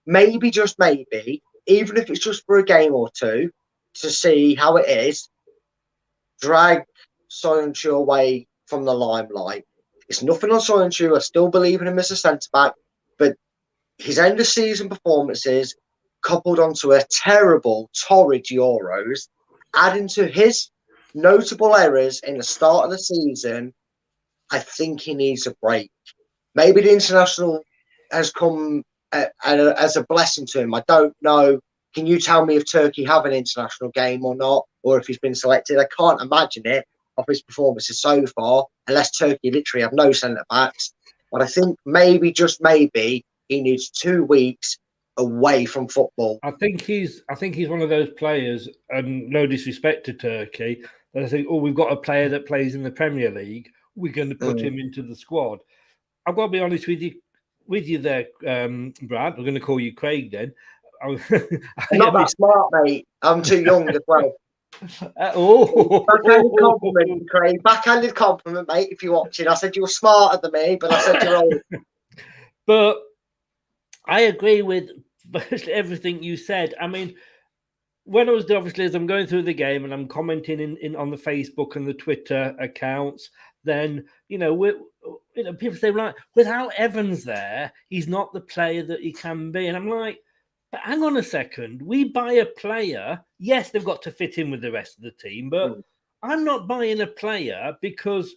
Maybe, just maybe, even if it's just for a game or two, to see how it is, drag Soyuncu away from the limelight. It's nothing on Soyuncu. I still believe in him as a centre-back, but his end-of-season performances, coupled onto a terrible, torrid Euros, adding to his notable errors in the start of the season, I think he needs a break. Maybe the international has come as a blessing to him. I don't know. Can you tell me if Turkey have an international game or not, or if he's been selected? I can't imagine it of his performances so far, unless Turkey literally have no centre-backs. But I think maybe, just maybe, he needs 2 weeks away from football. I think he's one of those players, and no disrespect to Turkey, that I think, oh, we've got a player that plays in the Premier League, we're going to put him into the squad. I've got to be honest with you there, Brad. I'm going to call you Craig then. I'm not that smart, mate. I'm too young as well. Backhanded compliment, Craig. Backhanded compliment, mate, if you're watching. I said you were smarter than me, but I said you're old. But I agree with everything you said. I mean, when I was obviously, as I'm going through the game and I'm commenting in on the Facebook and the Twitter accounts, then people say, right, without Evans there, he's not the player that he can be. And I'm like, but hang on a second, we buy a player. Yes, they've got to fit in with the rest of the team, but I'm not buying a player because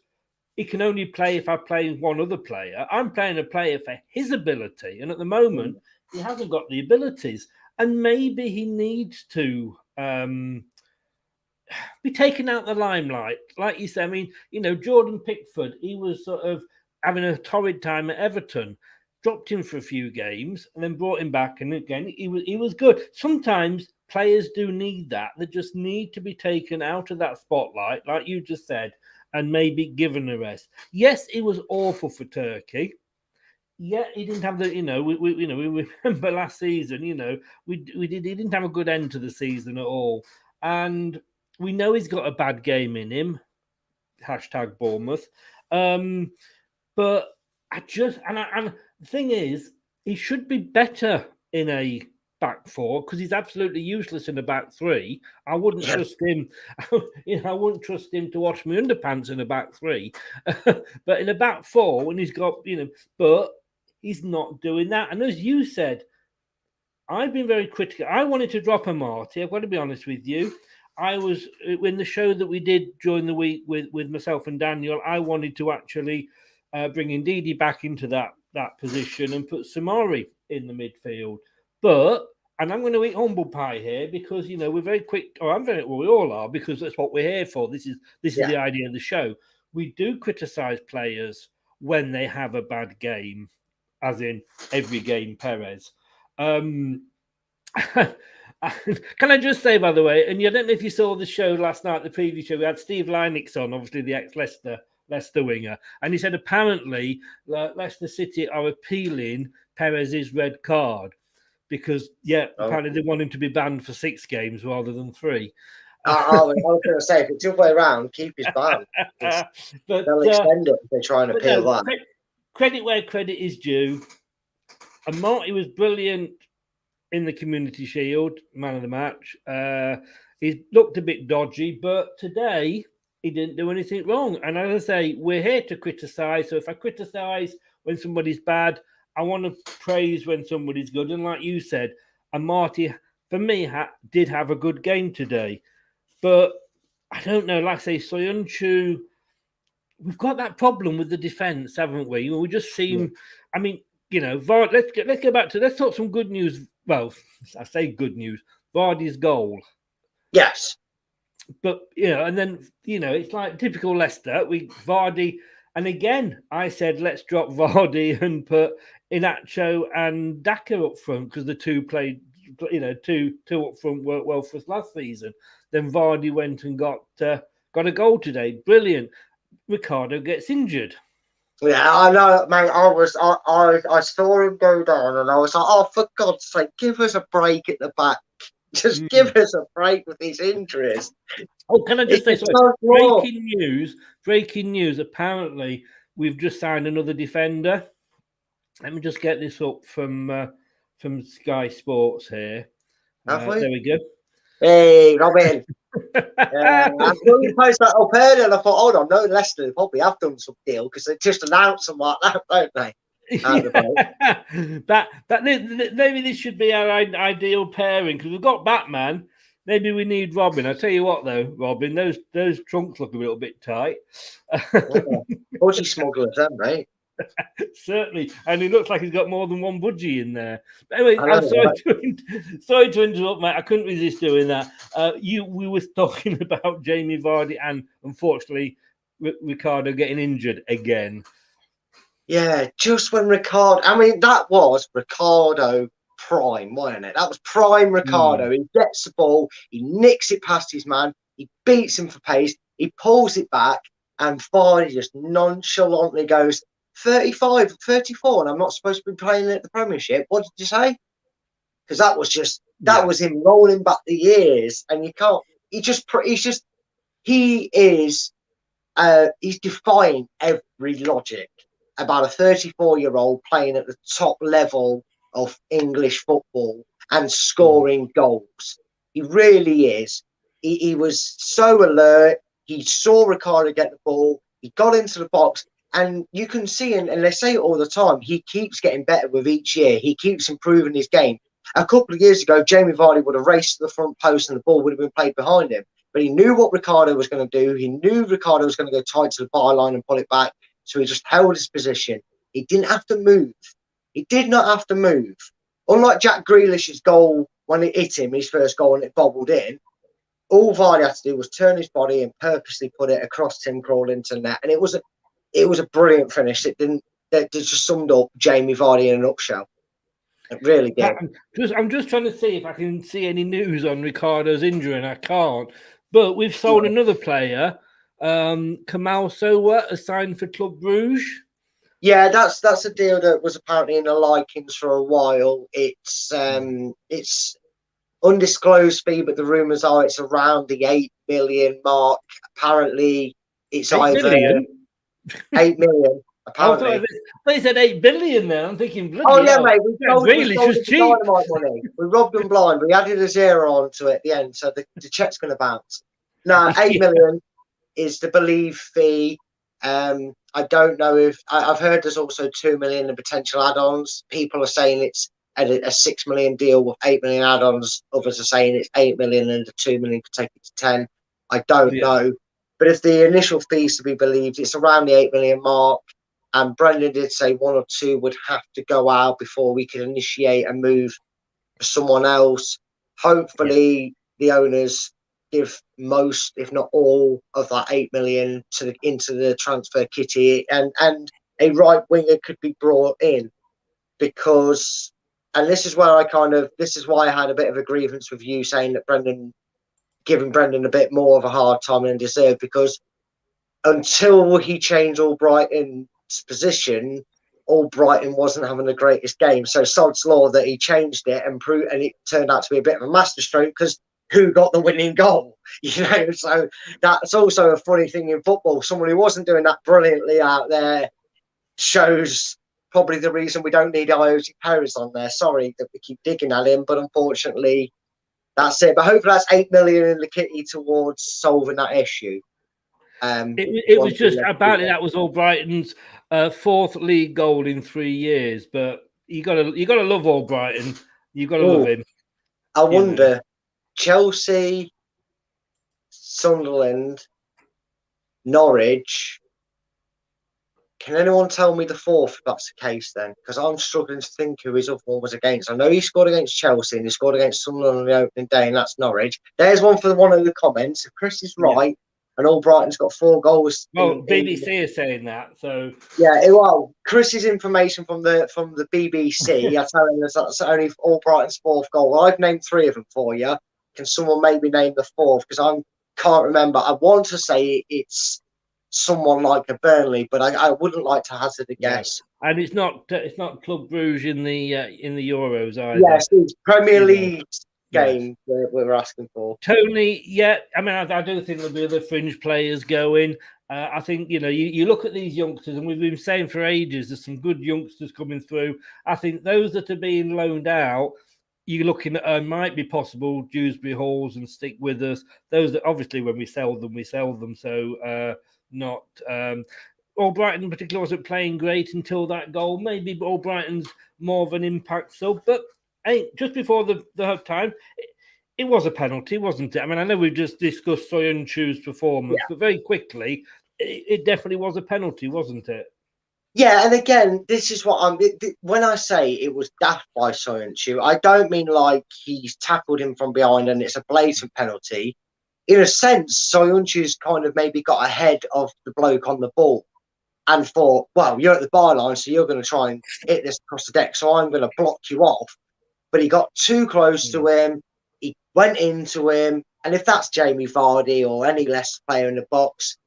he can only play if I play one other player. I'm playing a player for his ability. And at the moment, he hasn't got the abilities. And maybe he needs to be taken out the limelight. Like you said, I mean, Jordan Pickford, he was sort of having a torrid time at Everton, dropped him for a few games and then brought him back. And again, he was good. Sometimes players do need that. They just need to be taken out of that spotlight, like you just said, and maybe given a rest. Yes, it was awful for Turkey. Yeah, he didn't have the, we remember last season, he didn't have a good end to the season at all. And we know he's got a bad game in him. # Bournemouth. But and the thing is, he should be better in a back four because he's absolutely useless in a back three. I wouldn't trust him. I wouldn't trust him to wash my underpants in a back three. But in a back four, when he's got, but he's not doing that. And as you said, I've been very critical. I wanted to drop Amati. I've got to be honest with you. I was in the show that we did during the week with myself and Daniel. I wanted to actually bring Ndidi back into that position and put Samari in the midfield. And I'm going to eat humble pie here because we're very quick. Or we all are, because that's what we're here for. This is the idea of the show. We do criticize players when they have a bad game, as in every game Perez. Can I just say, by the way, and I don't know if you saw the show last night, the preview show, we had Steve Lynix on, obviously the ex-Leicester winger, and he said apparently Leicester City are appealing Perez's red card because, apparently they want him to be banned for 6 games rather than 3. I was going to say, if it's the other way around, keep his ban. But they'll extend it if they try and appeal that. Credit where credit is due. And Marty was brilliant in the Community Shield, man of the match. He looked a bit dodgy, but today he didn't do anything wrong. And as I say, we're here to criticise. So if I criticise when somebody's bad, I want to praise when somebody's good. And like you said, and Marty, for me, did have a good game today. But I don't know, like I say, Soyuncu, we've got that problem with the defence, haven't we? We just seem, I mean, let's go back to, let's talk some good news. Well, I say good news, Vardy's goal. Yes. But, and then, it's like typical Leicester. Vardy, and again, I said, let's drop Vardy and put Inacho and Daka up front because the two played, two up front worked well for us last season. Then Vardy went and got a goal today. Brilliant. Ricardo gets injured. Yeah, I know, mate. I saw him go down, and I was like, "Oh, for God's sake, give us a break at the back." Just give us a break with these injuries. Oh, can I just say, so breaking news. Apparently, we've just signed another defender. Let me just get this up from Sky Sports here. Have we? There we go. Hey, Robin. I saw you post that up earlier, and I thought, hold on, no, Leicester probably have done some deal because they just announced them like that, don't they? Maybe this should be our ideal pairing because we've got Batman. Maybe we need Robin. I tell you what, though, Robin, those trunks look a little bit tight. Budgie smugglers, then, mate. Certainly, and he looks like he's got more than one budgie in there. But anyway, I'm sorry to interrupt, mate. I couldn't resist doing that. We were talking about Jamie Vardy and unfortunately Ricardo getting injured again. Yeah, just when Ricardo. I mean, that was Ricardo prime, wasn't it? That was prime Ricardo. He gets the ball, he nicks it past his man, he beats him for pace, he pulls it back, and Vardy just nonchalantly goes 35, 34, and I'm not supposed to be playing at the Premiership. What did you say? Because that was was him rolling back the years, and you can't. He's defying every logic about a 34-year-old playing at the top level of English football and scoring goals. He really is. He was so alert. He saw Ricardo get the ball. He got into the box. And you can see, and they say it all the time, he keeps getting better with each year. He keeps improving his game. A couple of years ago, Jamie Vardy would have raced to the front post and the ball would have been played behind him. But he knew what Ricardo was going to do. He knew Ricardo was going to go tight to the byline and pull it back. So he just held his position. He didn't have to move. He did not have to move. Unlike Jack Grealish's goal when it hit him, his first goal, and it bobbled in, all Vardy had to do was turn his body and purposely put it across Tim Krul into the net. And it was a brilliant finish. It just summed up Jamie Vardy in a nutshell. It really did. I'm just trying to see if I can see any news on Ricardo's injury, and I can't. But we've sold another player, Kamal Sowa, assigned for Club Brugge. Yeah, that's a deal that was apparently in the likings for a while. It's undisclosed fee, but the rumours are it's around the 8 million mark. Apparently, it's 8 million? 8 million. Apparently, they said 8 billion. Then I'm thinking, bloody hell. Mate, we sold cheap. Dynamite money. We robbed them blind. We added a zero onto it at the end, so the check's going to bounce. No, 8 million is the believed fee. I don't know if I've heard there's also 2 million in potential add-ons. People are saying it's a 6 million deal with 8 million add-ons. Others are saying it's 8 million and the 2 million could take it to 10. I don't know. But if the initial fees to be believed, it's around the 8 million mark. And Brendan did say 1 or 2 would have to go out before we could initiate a move for someone else. Hopefully, the owners give most, if not all, of that 8 million into the transfer kitty, and a right winger could be brought in, because, and this is why I had a bit of a grievance with you saying that giving Brendan a bit more of a hard time than deserved, because until he changed Albrighton's position, Albrighton wasn't having the greatest game. So sod's law that he changed it and it turned out to be a bit of a masterstroke, because who got the winning goal? So that's also a funny thing in football. Someone who wasn't doing that brilliantly out there shows probably the reason we don't need Ioti Perez on there. Sorry that we keep digging at him, but unfortunately, that's it. But hopefully that's 8 million in the kitty towards solving that issue. It was just apparently that was Albrighton's 4th league goal in 3 years. But you gotta love Albrighton. You gotta love him. I wonder. Chelsea, Sunderland, Norwich. Can anyone tell me the 4th if that's the case then? Because I'm struggling to think who his other one was against. I know he scored against Chelsea and he scored against Sunderland on the opening day, and that's Norwich. There's one for one of the comments. If Chris is right, and Albrighton's got 4 goals. Well, BBC is saying that. So well, Chris's information from the BBC, I tell him that's only Albrighton's 4th goal. I've named 3 of them for you. Can someone maybe name the 4th? Because I can't remember. I want to say it's someone like a Burnley, but I wouldn't like to hazard a guess. And it's not Club Brugge in the Euros either. Yes, it's Premier League game we were asking for. Tony, yeah, I mean, I do think there'll be other fringe players going. I think, you look at these youngsters, and we've been saying for ages, there's some good youngsters coming through. I think those that are being loaned out, you're looking at might be possible Dewsbury Halls and stick with us. Those that obviously when we sell them. So not Albrighton in particular wasn't playing great until that goal. Maybe Albrighton's more of an impact sub, but just before the time, it was a penalty, wasn't it? I mean, I know we've just discussed Soyuncu's performance, but very quickly, it definitely was a penalty, wasn't it? Yeah, and again, this is what when I say it was daft by Soyuncu, I don't mean like he's tackled him from behind and it's a blatant penalty. In a sense, Soyuncu's kind of maybe got ahead of the bloke on the ball and thought, well, you're at the byline, so you're going to try and hit this across the deck, so I'm going to block you off. But he got too close to him. He went into him. And if that's Jamie Vardy or any Leicester player in the box,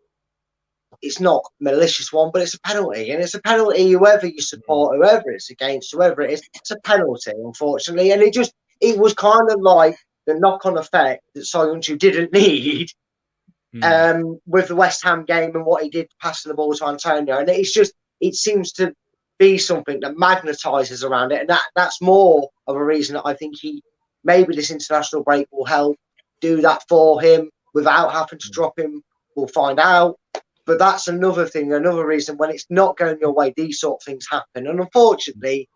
it's not a malicious one, but it's a penalty. And it's a penalty, whoever you support, whoever it's against, whoever it is, it's a penalty, unfortunately. And it was kind of like the knock-on effect that Soyuncu didn't need with the West Ham game and what he did passing the ball to Antonio. And it seems to be something that magnetises around it. And that's more of a reason that I think maybe this international break will help do that for him without having to drop him. We'll find out. But that's another thing, another reason when it's not going your way, these sort of things happen. And unfortunately,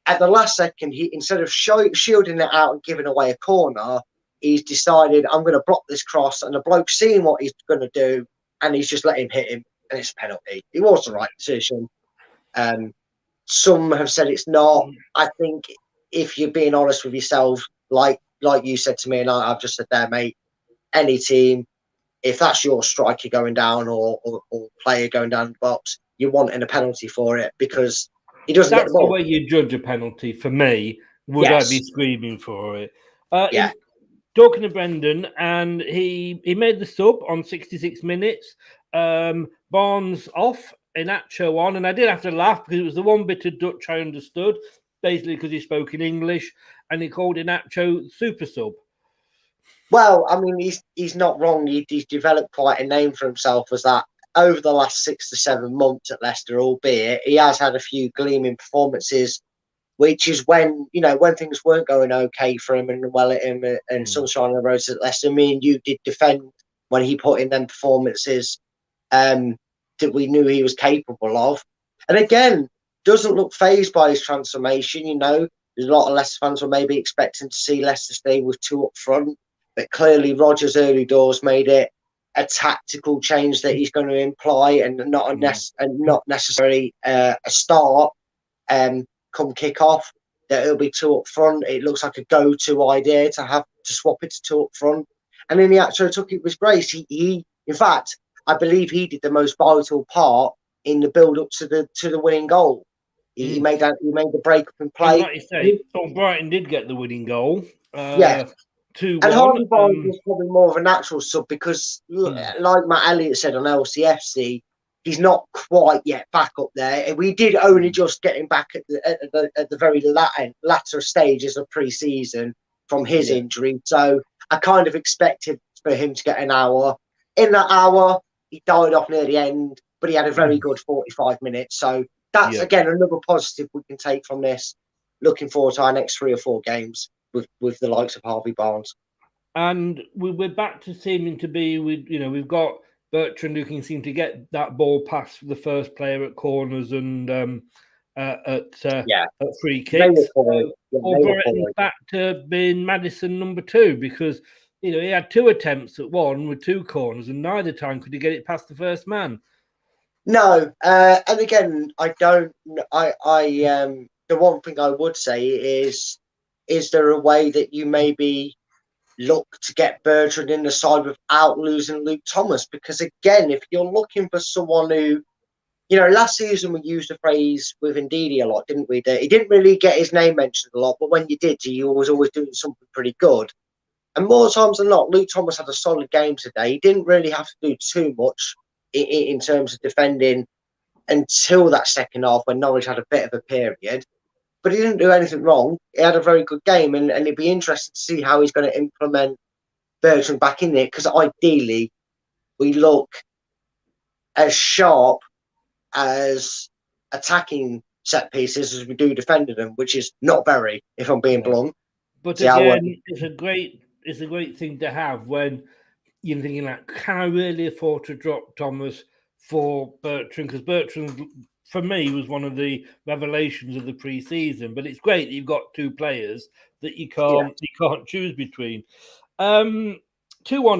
at the last second, he instead of shielding it out and giving away a corner, he's decided, I'm going to block this cross. And the bloke's seeing what he's going to do, and he's just let him hit him. And it's a penalty. It was the right decision. Some have said it's not. I think if you're being honest with yourself, like you said to me, and I've just said there, mate, any team, if that's your striker going down or player going down the box, you're wanting a penalty for it because he doesn't get the ball. That's the way you judge a penalty for me. Would I be screaming for it? Talking to Brendan, and he made the sub on 66 minutes. Barnes off, Inacho on, and I did have to laugh because it was the one bit of Dutch I understood, basically because he spoke in English, and he called Inacho super sub. Well, I mean, he's not wrong. He's developed quite a name for himself as that over the last 6 to 7 months at Leicester, albeit he has had a few gleaming performances, which is when things weren't going okay for him and well at him and sunshine on the roads at Leicester. Me and you did defend when he put in them performances that we knew he was capable of. And again, doesn't look phased by his transformation. There's a lot of Leicester fans were maybe expecting to see Leicester stay with two up front. But clearly, Rodgers' early doors made it a tactical change that he's going to imply, and not necessarily a start. Come kick off, that it'll be two up front. It looks like a go-to idea to swap it to two up front, and then he actually took it with grace. He in fact, I believe he did the most vital part in the build-up to the winning goal. He made the break up in play. Like you say, Brighton did get the winning goal. 2-1. And Harvey Barnes was probably more of a natural sub because, like Matt Elliott said on LCFC, he's not quite yet back up there. We did only just get him back at the very latter stages of pre-season from his injury. So I kind of expected for him to get an hour. In that hour, he died off near the end, but he had a very good 45 minutes. So that's, again, another positive we can take from this. Looking forward to our next 3 or 4 games with the likes of Harvey Barnes. And we're back to seeming to be, we've got Bertrand who can seem to get that ball past the first player at corners and at free kicks. Brighton's back to being Maddison number 2 because, he had 2 attempts at one with 2 corners and neither time could he get it past the first man. No, and again, the one thing I would say is there a way that you maybe look to get Bertrand in the side without losing Luke Thomas? Because again, if you're looking for someone who, last season we used the phrase with Ndidi a lot, didn't we? He didn't really get his name mentioned a lot, but when you did, he was always doing something pretty good. And more times than not, Luke Thomas had a solid game today. He didn't really have to do too much in terms of defending until that second half when Norwich had a bit of a period. but he didn't do anything wrong. He had a very good game, and it'd be interesting to see how he's going to implement Bertrand back in there, because ideally we look as sharp as attacking set pieces as we do defending them, which is not very, if I'm being blunt. But again, it's a great thing to have when you're thinking like, can I really afford to drop Thomas for Bertrand? Because Bertrand, for me, was one of the revelations of the pre-season. But it's great that you've got two players that you can't choose between. 2-1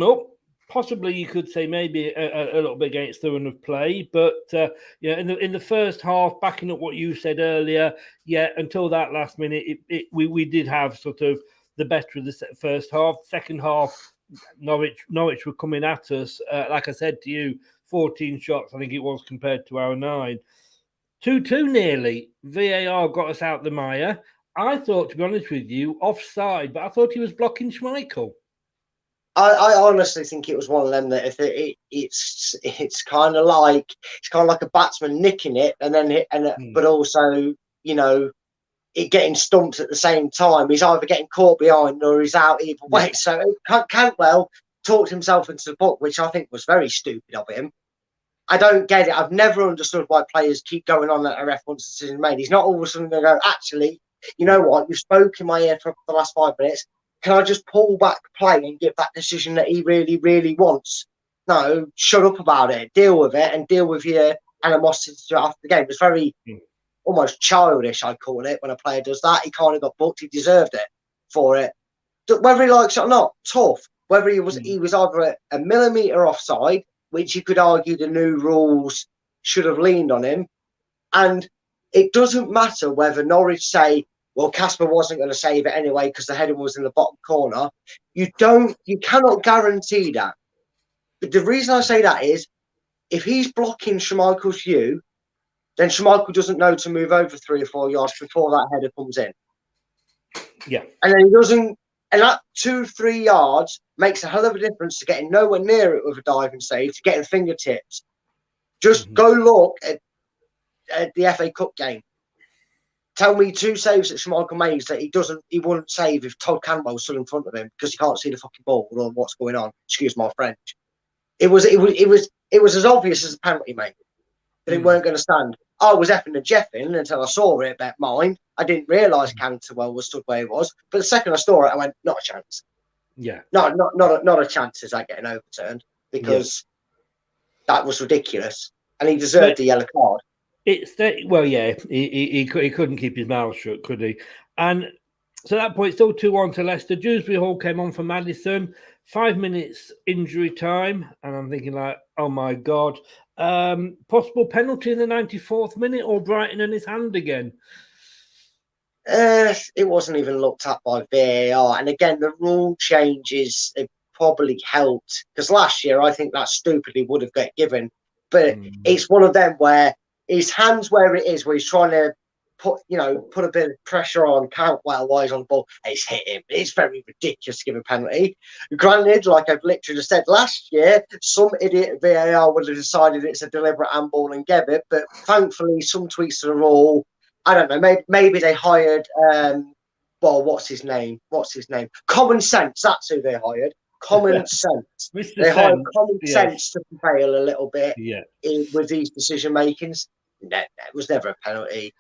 up. Possibly you could say maybe a little bit against the run of play, but in the first half, backing up what you said earlier, until that last minute, we did have sort of the better of the first half. Second half, Norwich were coming at us. Like I said to you, 14 shots, I think it was, compared to our 9. 2-2 nearly. VAR got us out the mire. I thought, to be honest with you, offside, but I thought he was blocking Schmeichel. I honestly think it was one of them that if it's kind of like a batsman nicking it but also it getting stumped at the same time. He's either getting caught behind or he's out either way. So Cantwell talked himself into the book, which I think was very stupid of him. I don't get it. I've never understood why players keep going on that a ref wants a decision made. He's not all of a sudden going to go, actually, you know what? You've spoke in my ear for the last 5 minutes. Can I just pull back play and give that decision that he really, really wants? No, shut up about it. Deal with it and deal with your animosity after the game. It's very almost childish, I call it, when a player does that. He kind of got booked. He deserved it for it. Whether he likes it or not, tough. Whether he was either a millimetre offside, which you could argue the new rules should have leaned on him. And it doesn't matter whether Norwich say, well, Casper wasn't going to save it anyway because the header was in the bottom corner. You cannot guarantee that. But the reason I say that is, if he's blocking Schmeichel's view, then Schmeichel doesn't know to move over 3 or 4 yards before that header comes in. Yeah. And then he doesn't, and that 2-3 yards makes a hell of a difference to getting nowhere near it with a diving save, to getting fingertips. Just go look at the FA Cup game. Tell me 2 saves that Schmeichel made that he wouldn't save if Todd Cantwell stood in front of him because he can't see the fucking ball or what's going on. Excuse my French. It was as obvious as a penalty, mate, that it weren't going to stand. I was effing and jeffing until I saw it at mine. I didn't realise Cantwell was stood where he was, but the second I saw it, I went, not a chance. Yeah, not a chance is that getting overturned, because that was ridiculous, and he deserved the yellow card. He couldn't keep his mouth shut, could he? And so at that point, still 2-1 to Leicester. Dewsbury Hall came on for Maddison. 5 minutes injury time, and I'm thinking like, oh my God. Possible penalty in the 94th minute, or Brighton in his hand again? It wasn't even looked at by VAR. And again, the rule changes have probably helped, because last year I think that stupidly would have got given. But it's one of them where his hand's where it is, where he's trying to put a bit of pressure on Cantwell while he's on the ball. It's hit him. It's very ridiculous to give a penalty. Granted, like I've literally just said, last year, some idiot at VAR would have decided it's a deliberate handball and gave it. But thankfully, some tweaks to the rule, I don't know, maybe they hired, what's his name? Common Sense, that's who they hired. Common Sense. They hired Common Sense to prevail a little bit with these decision makings. No, it was never a penalty.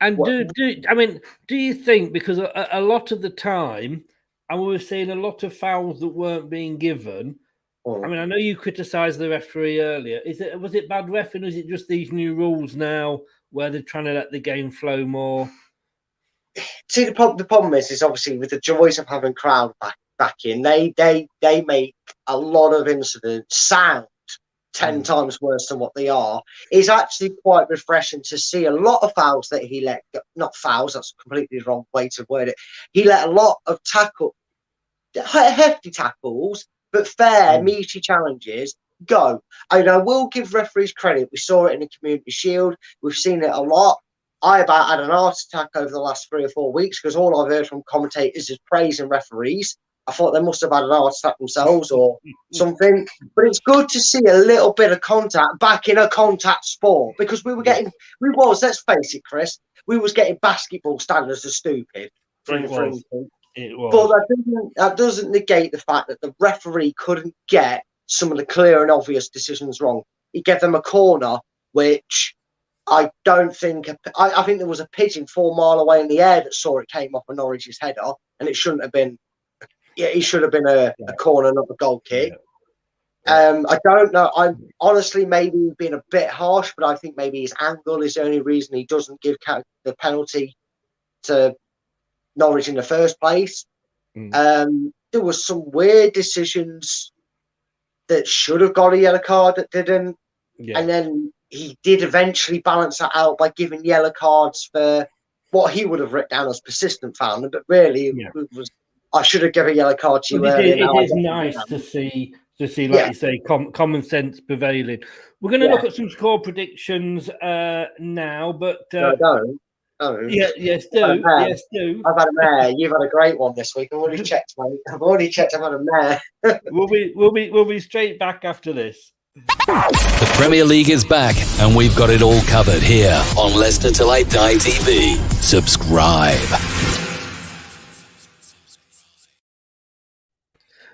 And do you think, because a lot of the time, and we were seeing a lot of fouls that weren't being given. I mean, I know you criticised the referee earlier. Was it bad reffing, or is it just these new rules now where they're trying to let the game flow more? See, the problem is obviously with the joys of having crowd back in, they make a lot of incidents sound 10 times worse than what they are. It's actually quite refreshing to see a lot of fouls that he let, not fouls, that's completely the wrong way to word it. He let a lot of hefty tackles, but fair, meaty challenges go. And I will give referees credit. We saw it in the Community Shield. We've seen it a lot. I about had an heart attack over the last 3 or 4 weeks because all I've heard from commentators is praising referees. I thought they must have had an heart attack themselves or something. But it's good to see a little bit of contact back in a contact sport, because let's face it, Chris, we was getting basketball standards as stupid. It was. It was. But that doesn't negate the fact that the referee couldn't get some of the clear and obvious decisions wrong. He gave them a corner, which I don't think. I think there was a pigeon 4 miles away in the air that saw it came off of Norwich's header, and it shouldn't have been. Yeah, it should have been a corner, not a goal kick. I don't know. I'm honestly maybe being a bit harsh, but I think maybe his angle is the only reason he doesn't give the penalty to Norwich in the first place. There was some weird decisions that should have got a yellow card that didn't, and then he did eventually balance that out by giving yellow cards for what he would have written down as persistent fouling, but really it was. I should have given a yellow card to you earlier. It is nice to see, like you say, common sense prevailing. We're going to look at some score predictions now, but no, don't. Yes, do. I've had a mare. You've had a great one this week. I've already checked, mate. I've had a mare. We'll be straight back after this. The Premier League is back, and we've got it all covered here on Leicester Till I Die TV. Subscribe.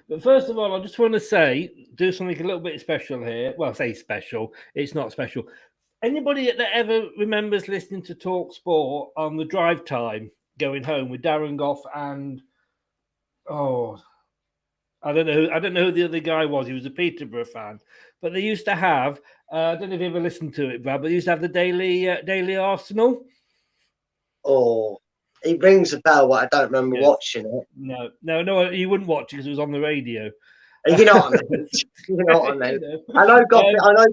But first of all, I just want to do something a little bit special here. Well, I say special. It's not special. Anybody that ever remembers listening to Talk Sport on the drive time going home with Darren Goff and I don't know who the other guy was. He was a Peterborough fan, but they used to have. I don't know if you ever listened to it, Brad, but they used to have the Daily Arsenal. Oh. It rings a bell, but I don't remember watching it. No, you wouldn't watch it because it was on the radio. You know what I mean? I know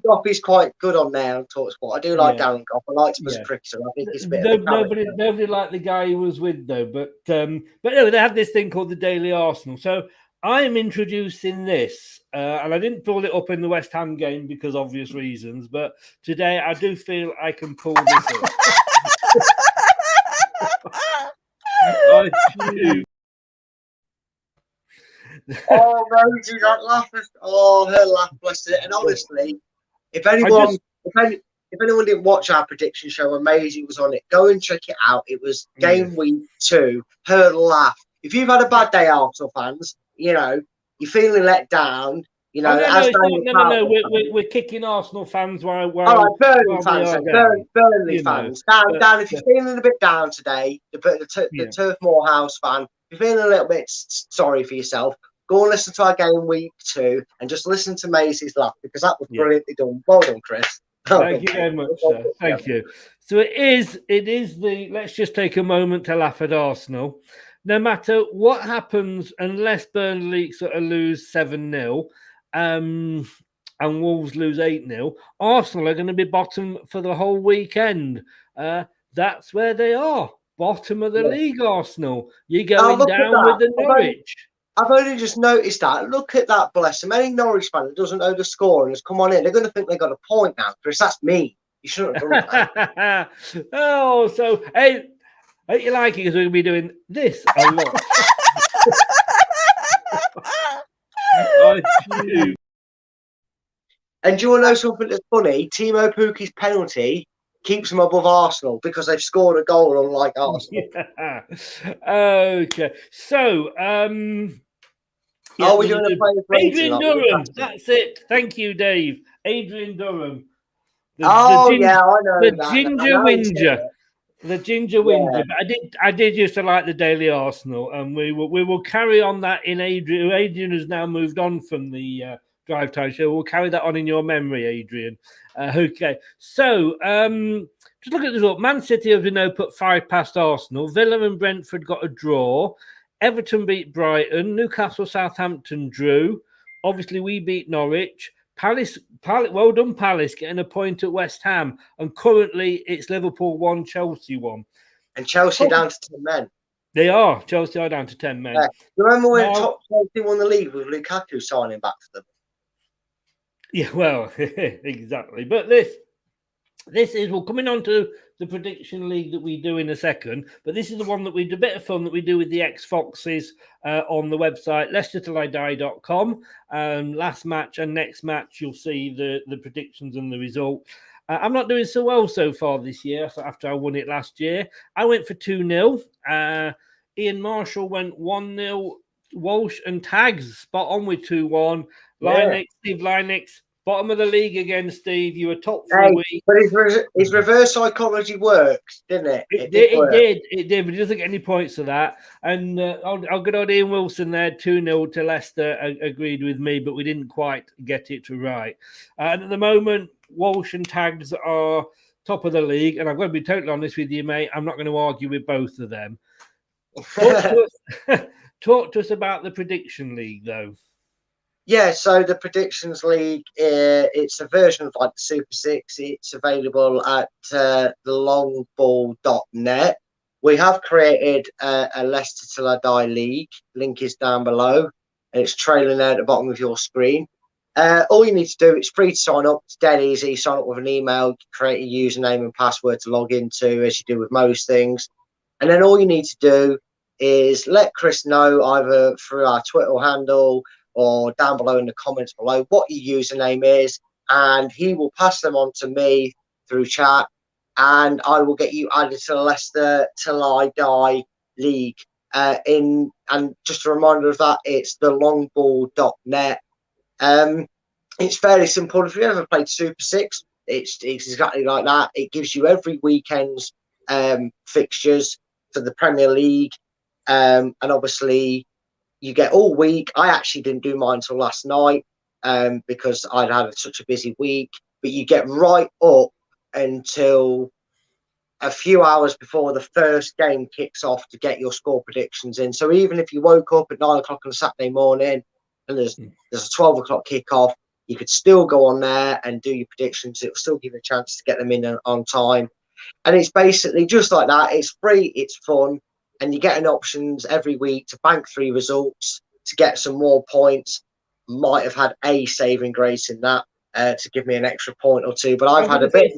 Goffy's quite good on there on TalkSport. I do like Darren Goff. I like him as a cricketer. I think he's a bit nobody liked the guy he was with though. But anyway, they had this thing called the Daily Arsenal. So I am introducing this, and I didn't pull it up in the West Ham game because obvious reasons. But today I do feel I can pull this up. Oh, Rosie, that laugh! Oh, her laugh, bless it. And honestly, if anyone didn't watch our prediction show, Maisie was on it. Go and check it out. It was game week 2. Her laugh. If you've had a bad day, Arsenal fans, you're feeling let down. No. We're kicking Arsenal fans while all right, Burnley fans. Burnley fans. Down. If you're feeling a bit down today, the Turf Moorhouse fan, if you're feeling a little bit sorry for yourself, go and listen to our game week 2 and just listen to Maisie's laugh because that was brilliantly done. Well done, Chris. Thank you very much, sir. Thank you. So it is the let's just take a moment to laugh at Arsenal. No matter what happens, unless Burnley sort of lose 7-0. And Wolves lose 8-0, Arsenal are going to be bottom for the whole weekend. That's where they are. Bottom of the league, Arsenal. You're going down with the Norwich. I've only just noticed that. Look at that, bless him. Any Norwich fan that doesn't know the score and has come on in, they're going to think they got a point now. Chris, that's me. You shouldn't have done that. So, hey, hope you like it because we're going to be doing this a lot. And do you want to know something that's funny? Timo Pukki's penalty keeps them above Arsenal because they've scored a goal unlike Arsenal. Okay. So, are we doing a player for Adrian Durham? That's it. Thank you, Dave. Adrian Durham. I know the Ginger Whinger. The Ginger Whinger. But I did used to like the Daily Arsenal, and we will carry on that in Adrian. Adrian has now moved on from the Drive Time show. We'll carry that on in your memory, Adrian. Okay. So just look at the result. Man City, as we know, put 5 past Arsenal. Villa and Brentford got a draw. Everton beat Brighton. Newcastle, Southampton drew. Obviously, we beat Norwich. Palace, well done, Palace, getting a point at West Ham. And currently, it's Liverpool 1, Chelsea 1. And Chelsea down to 10 men. They are. Chelsea are down to 10 men. Yeah. Remember when Chelsea won the league with Lukaku signing back for them? Yeah, well, exactly. But this is, we're coming on to the prediction league that we do in a second, but this is the one that we do, a bit of fun that we do with the X-Foxes on the website, LeicesterTillIDie.com. Last match and next match, you'll see the predictions and the result. I'm not doing so well so far this year after I won it last year. I went for 2-0. Ian Marshall went 1-0. Walsh and Tags spot on with 2-1. Linex, Steve Linex, bottom of the league again, Steve. You were top for a week. But his reverse psychology worked, didn't it? It did, but he doesn't get any points for that. And our good old Ian Wilson there, 2-0 to Leicester, agreed with me, but we didn't quite get it right. And at the moment, Walsh and Tags are top of the league. And I've got to be totally honest with you, mate, I'm not going to argue with both of them. Talk to us about the Prediction League, though. Yeah, so the Predictions League, it's a version of like the Super Six. It's available at thelongball.net. We have created a Leicester Till I Die League. Link is down below, and it's trailing there at the bottom of your screen. All you need to do, it's free to sign up. It's dead easy. Sign up with an email, create a username and password to log into, as you do with most things. And then all you need to do is let Chris know either through our Twitter handle or down below in the comments below what your username is, and he will pass them on to me through chat, and I will get you added to the Leicester Till I Die League. And just a reminder of that, it's thelongball.net. It's fairly simple. If you've ever played Super Six, it's exactly like that. It gives you every weekend's fixtures for the Premier League. And obviously you get all week. I actually didn't do mine until last night because I'd had such a busy week, but you get right up until a few hours before the first game kicks off to get your score predictions in. So even if you woke up at 9 o'clock on a Saturday morning and there's a 12 o'clock kickoff, you could still go on there and do your predictions. It will still give you a chance to get them in on time. And it's basically just like that. It's free, it's fun, and you're getting options every week to bank 3 results to get some more points. Might have had a saving grace in that to give me an extra point or two, but I've had a bit.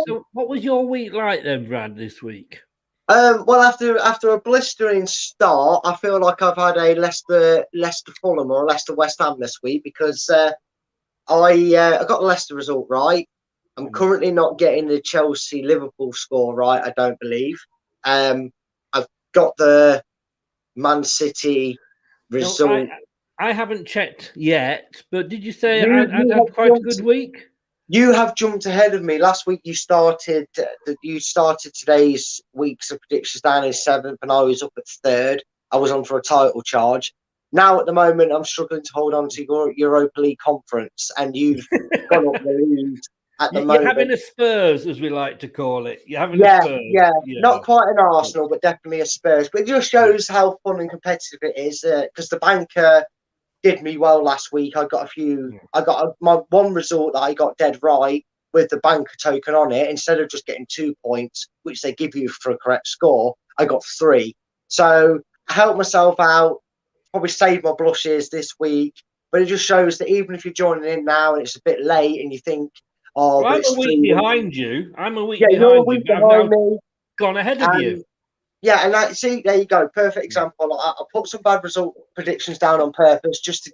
So what was your week like then, Brad, this week? Well, after a blistering start, I feel like I've had a Leicester Fulham or a Leicester West Ham this week because I got the Leicester result right. I'm currently not getting the Chelsea Liverpool score right, I don't believe. I've got the Man City result. No, I haven't checked yet, but did you say I had quite a good week? You have jumped ahead of me. Last week you started today's week's of predictions down in 7th, and I was up at 3rd. I was on for a title charge. Now at the moment I'm struggling to hold on to your Europa League conference, and you've gone up the lead at the moment. You're having a Spurs, as we like to call it. You're having a Spurs. Yeah, not quite an Arsenal, but definitely a Spurs. But it just shows how fun and competitive it is because the banker did me well last week. I got my one result that I got dead right with the banker token on it. Instead of just getting 2 points, which they give you for a correct score, I got 3. So I helped myself out, probably saved my blushes this week. But it just shows that even if you're joining in now and it's a bit late and you think, well, I'm a week behind you. I'm a week behind you're a week behind me. Gone ahead of you. Yeah, and see, there you go. Perfect example. I put some bad result predictions down on purpose just to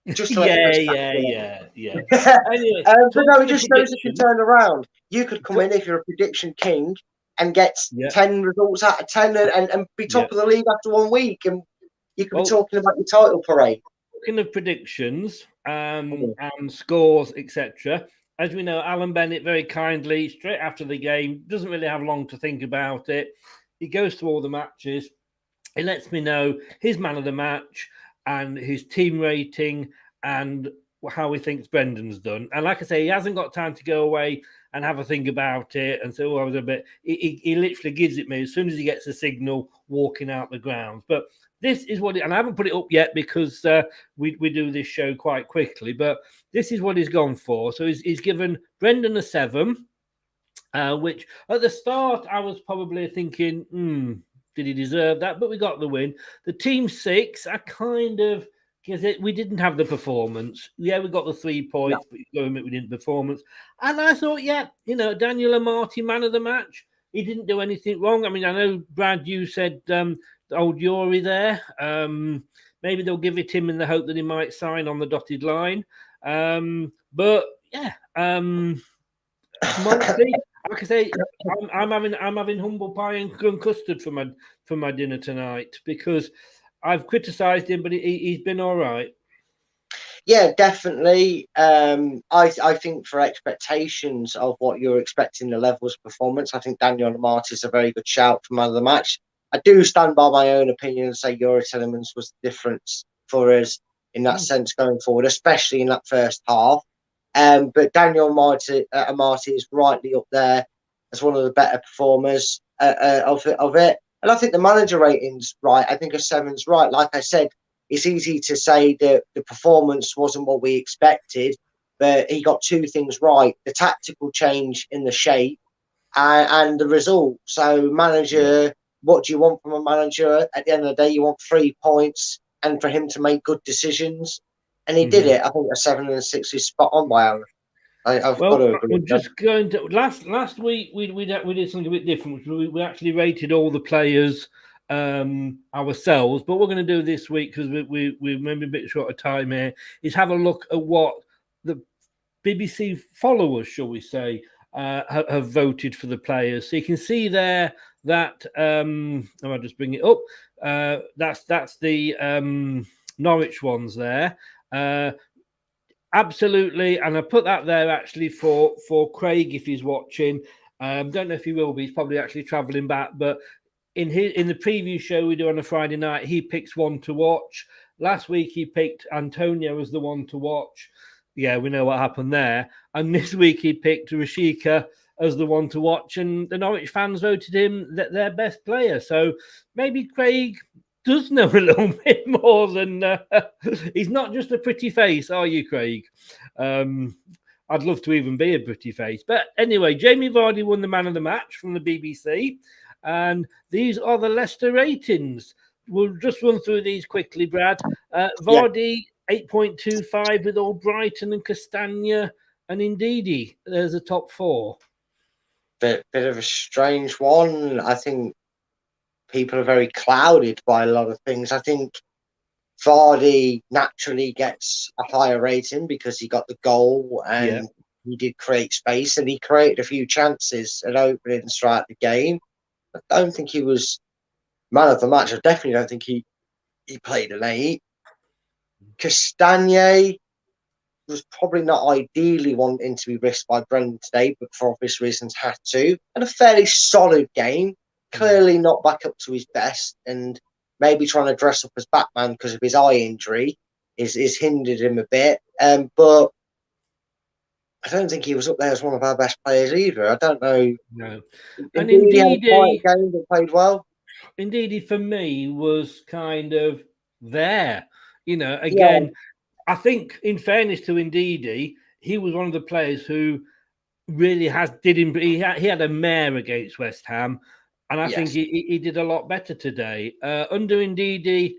yeah. Anyway, but no, it just shows if you turn around. You could come in if you're a prediction king and get 10 results out of 10 and be top of the league after 1 week, and you could be talking about your title parade. Talking of predictions and scores, etc. As we know, Alan Bennett very kindly, straight after the game, doesn't really have long to think about it. He goes through all the matches. He lets me know his man of the match and his team rating and how he thinks Brendan's done. And like I say, he hasn't got time to go away and have a think about it. And so I was a bit. He literally gives it me as soon as he gets a signal walking out the grounds. But this is what, and I haven't put it up yet because we do this show quite quickly. But this is what he's gone for. So he's given Brendan a 7. Which at the start I was probably thinking, did he deserve that? But we got the win. The team 6, I kind of, because we didn't have the performance. Yeah, we got the 3 points, but we didn't performance. And I thought, Daniel Amati, man of the match. He didn't do anything wrong. I mean, I know, Brad, you said old Yuri there. Maybe they'll give it him in the hope that he might sign on the dotted line. See, like I say, I'm having humble pie and custard for my dinner tonight because I've criticised him, but he's been all right. Yeah, definitely. I think for expectations of what you're expecting the levels of performance, I think Daniel Amartey is a very good shout for man of the match. I do stand by my own opinion and say Youri Tielemans was the difference for us in that sense going forward, especially in that first half. But Daniel Amartey is rightly up there as one of the better performers of it. And I think the manager rating's right. I think a 7's right. Like I said, it's easy to say that the performance wasn't what we expected, but he got two things right: the tactical change in the shape and the result. So, manager, what do you want from a manager? At the end of the day, you want 3 points and for him to make good decisions. And he did it. I think a 7 and a 6 is spot on, by Aaron. I've got to agree. We're just going to last week we did something a bit different. We actually rated all the players ourselves, but we're going to do this week because we're maybe a bit short of time here. Is have a look at what the BBC followers, shall we say, have voted for the players. So you can see there that I'll just bring it up. That's the Norwich ones there. Absolutely, and I put that there actually for Craig if he's watching. Don't know if he will be. He's probably actually travelling back. But in the preview show we do on a Friday night, he picks one to watch. Last week he picked Antonio as the one to watch. Yeah, we know what happened there. And this week he picked Rashika as the one to watch, and the Norwich fans voted him their best player. So maybe Craig does know a little bit more than he's not just a pretty face, are you, Craig? I'd love to even be a pretty face. But anyway, Jamie Vardy won the man of the match from the BBC. And these are the Leicester ratings. We'll just run through these quickly, Brad. Vardy, 8.25 with Albrighton and Castagna and Ndidi. There's a top 4. Bit of a strange one. I think people are very clouded by a lot of things. I think Vardy naturally gets a higher rating because he got the goal and he did create space and he created a few chances at openings throughout the game. I don't think he was man of the match. I definitely don't think he played an 8. Castagna was probably not ideally wanting to be risked by Brendan today, but for obvious reasons had to. And a fairly solid game. Clearly not back up to his best, and maybe trying to dress up as Batman because of his eye injury is hindered him a bit. But I don't think he was up there as one of our best players either. I don't know. No, and indeed, he had a quiet game that played well. Indeed, for me, was kind of there. You know, again, I think in fairness to Ndidi, he was one of the players who really he had a mare against West Ham. And I think he did a lot better today. Under Ndidi,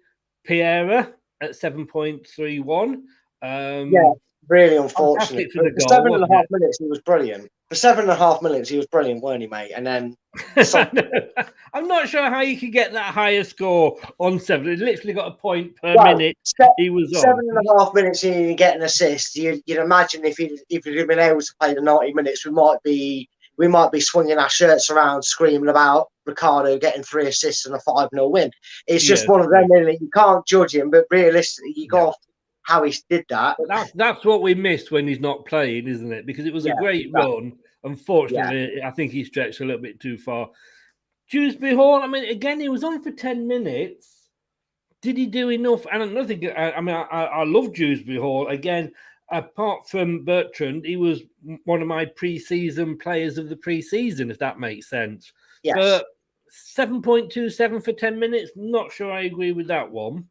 Piera at 7.31. Really unfortunate. For 7.5 minutes, he was brilliant. For 7.5 minutes, he was brilliant, weren't he, mate? And then I'm not sure how you could get that higher score on 7. He literally got a point per minute. He was 7.5 minutes. He didn't get an assist. You'd imagine if he'd been able to play the 90 minutes, we might be swinging our shirts around, screaming about Ricardo getting 3 assists and a 5-0 win. It's just one of them, isn't it? You can't judge him, but realistically, you go off how he did that. But that's what we missed when he's not playing, isn't it? Because it was a great run. Unfortunately, I think he stretched a little bit too far. Dewsbury Hall, I mean, again, he was on for 10 minutes. Did he do enough? And another thing, I love Dewsbury Hall. Again, apart from Bertrand, he was one of my pre-season players of the pre-season, if that makes sense. Yes. But 7.27 for 10 minutes, not sure I agree with that one.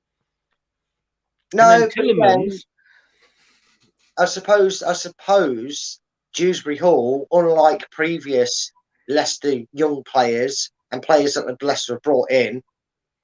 No, Tielemans, I suppose Dewsbury Hall, unlike previous Leicester young players and players that Leicester have brought in,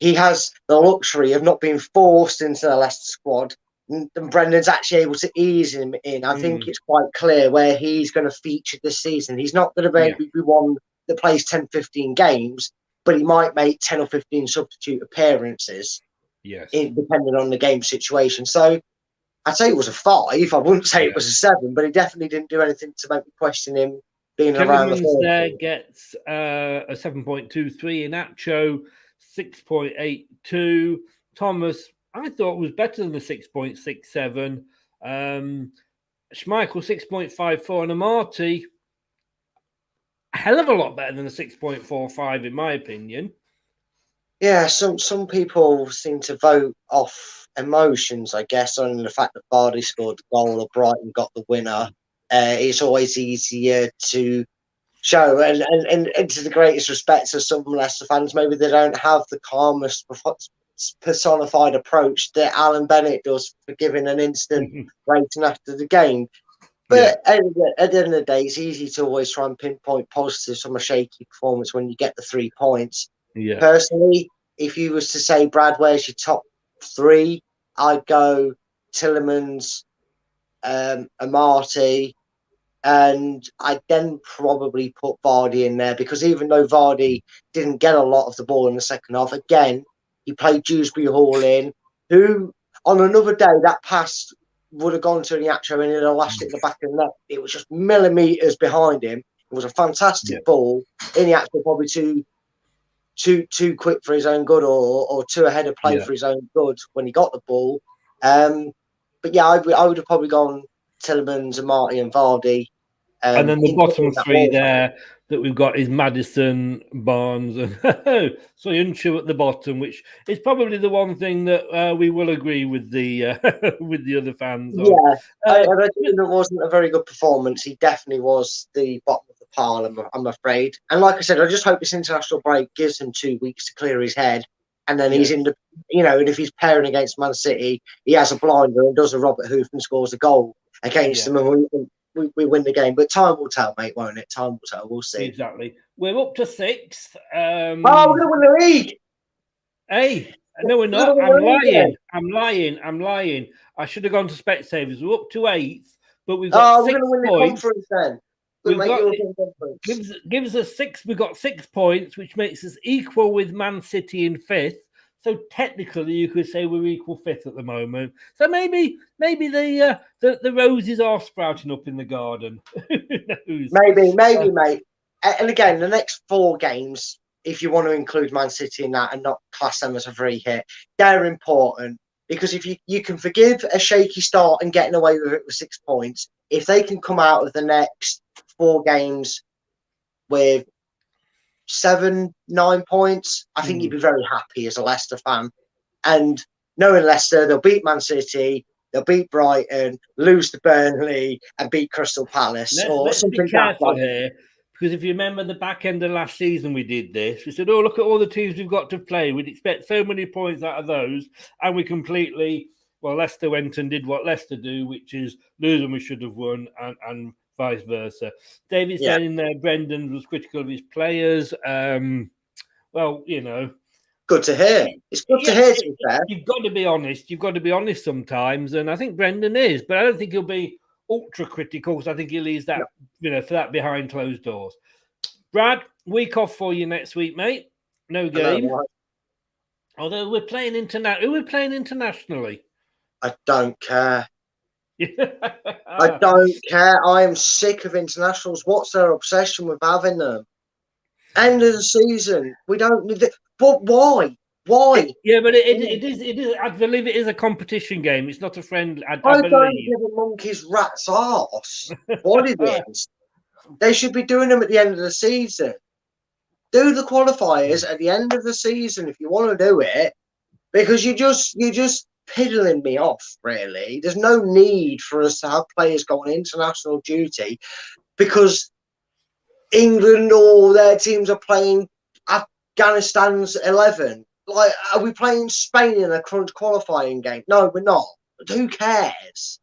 he has the luxury of not being forced into the Leicester squad. And Brendan's actually able to ease him in. I think it's quite clear where he's going to feature this season. He's not going to maybe be one that plays 10, 15 games, but he might make 10 or 15 substitute appearances. Yes. Depending on the game situation. So I'd say it was a 5. I wouldn't say it was a 7, but he definitely didn't do anything to make me question him being around the Tillemans 40. there gets a 7.23. Inacho, 6.82. Thomas, I thought was better than the 6.67. Schmeichel, 6.54. And Amati, a hell of a lot better than the 6.45, in my opinion. Yeah, some people seem to vote off emotions, I guess, on the fact that Vardy scored the goal or Brighton got the winner. It's always easier to show, and to the greatest respect to some Leicester fans, maybe they don't have the calmest personified approach that Alan Bennett does for giving an instant rating after the game. But at the end of the day, it's easy to always try and pinpoint positives from a shaky performance when you get the 3 points. Yeah. Personally, if you was to say, Brad, where's your top 3? I'd go Tillemans, Amati, and I'd then probably put Vardy in there, because even though Vardy didn't get a lot of the ball in the second half, again, he played Dewsbury Hall in, who on another day, that pass would have gone to Inacho and he'd have lashed it in the back of the net. It was just millimetres behind him. It was a fantastic ball. Inacho probably too quick for his own good, or too ahead of play for his own good when he got the ball. But yeah, I would have probably gone Tillemans, Amati, and Vardy. And then the bottom 3 there that we've got is Maddison, Barnes, and Soyuncu at the bottom, which is probably the one thing that we will agree with the with the other fans on. Yeah, I think it wasn't a very good performance. He definitely was the bottom of the pile, I'm afraid. And like I said, I just hope this international break gives him 2 weeks to clear his head. And then he's in the, and if he's pairing against Man City, he has a blinder and does a Robert Hoof and scores a goal against them, and we win the game. But time will tell, mate, won't it? Time will tell. We'll see. Exactly. We're up to 6th. We're going to win the league. Hey, no, we're not. I'm lying. I should have gone to Specsavers. We're up to 8th, but we've got 6 we're going to win the conference then. Gives us 6. We've got 6 points, which makes us equal with Man City in 5th. So technically, you could say we're equal 5th at the moment. So maybe the roses are sprouting up in the garden. Who knows? Maybe, mate. And again, the next 4 games, if you want to include Man City in that and not class them as a free hit, they're important, because if you can forgive a shaky start and getting away with it with 6 points, if they can come out of the next 4 games with 7, 9 points, I think you'd be very happy as a Leicester fan. And knowing Leicester, they'll beat Man City, they'll beat Brighton, lose to Burnley, and beat Crystal Palace let's something be careful like here, because if you remember the back end of last season, we did this. We said, "Oh, look at all the teams we've got to play. We'd expect so many points out of those," and we completely. Well, Leicester went and did what Leicester do, which is lose when we should have won, and vice versa. David said in there, Brendan was critical of his players. Well, good to hear. It's good to hear, to be fair. You've got to be honest. You've got to be honest sometimes, and I think Brendan is, but I don't think he'll be ultra critical, because I think he leaves that, for that behind closed doors. Brad, week off for you next week, mate. No game. Although we're playing internationally. I don't care. I don't care. I am sick of internationals. What's their obsession with having them? End of the season. We don't need it. But why? Why? Yeah, but it is. I believe it is a competition game. It's not a friendly. I don't believe. give a monkey's rat's arse what it is. They should be doing them at the end of the season. Do the qualifiers at the end of the season if you want to do it, because you're just piddling me off, really. There's no need for us to have players go on international duty because England or their teams are playing Afghanistan's 11. Like, are we playing Spain in a current qualifying game? No, we're not. Who cares?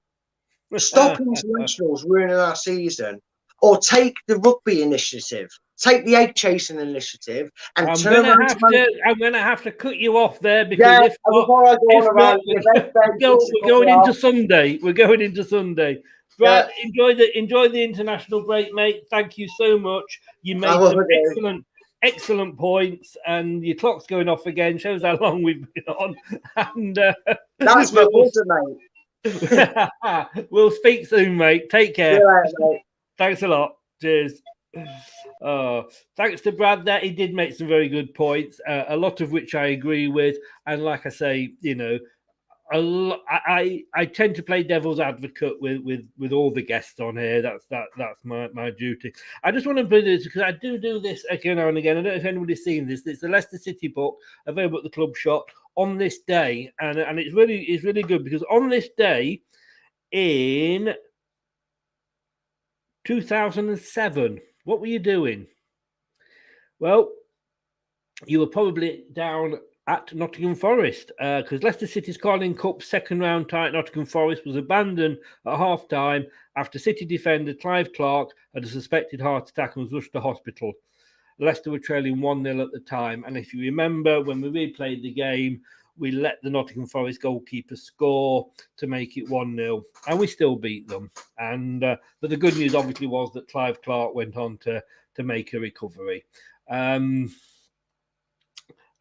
Stop internationals ruining our season. Or take the rugby initiative. Take the egg chasing initiative and I'm going to have to cut you off there, because we're going into Sunday. We're going into Sunday. Brad, enjoy the international break, mate. Thank you so much. You made some excellent points, and your clock's going off again. Shows how long we've been on. And that's my water, mate. We'll speak soon, mate. Take care. See you later, mate. Thanks a lot. Cheers. Thanks to Brad there. He did make some very good points, a lot of which I agree with. And like I say, I tend to play devil's advocate with all the guests on here. That's my duty. I just want to put this because I do this again and again. I don't know if anybody's seen this. It's the Leicester City book available at the club shop on this day, and it's really good because on this day in 2007, what were you doing? Well, you were probably down at Nottingham Forest because Leicester City's Carling Cup second round tie at Nottingham Forest was abandoned at half-time after City defender Clive Clark had a suspected heart attack and was rushed to hospital. Leicester were trailing 1-0 at the time, and if you remember, when we replayed the game, we let the Nottingham Forest goalkeeper score to make it 1-0, and we still beat them. And but the good news obviously was that Clive Clark went on to make a recovery. I'm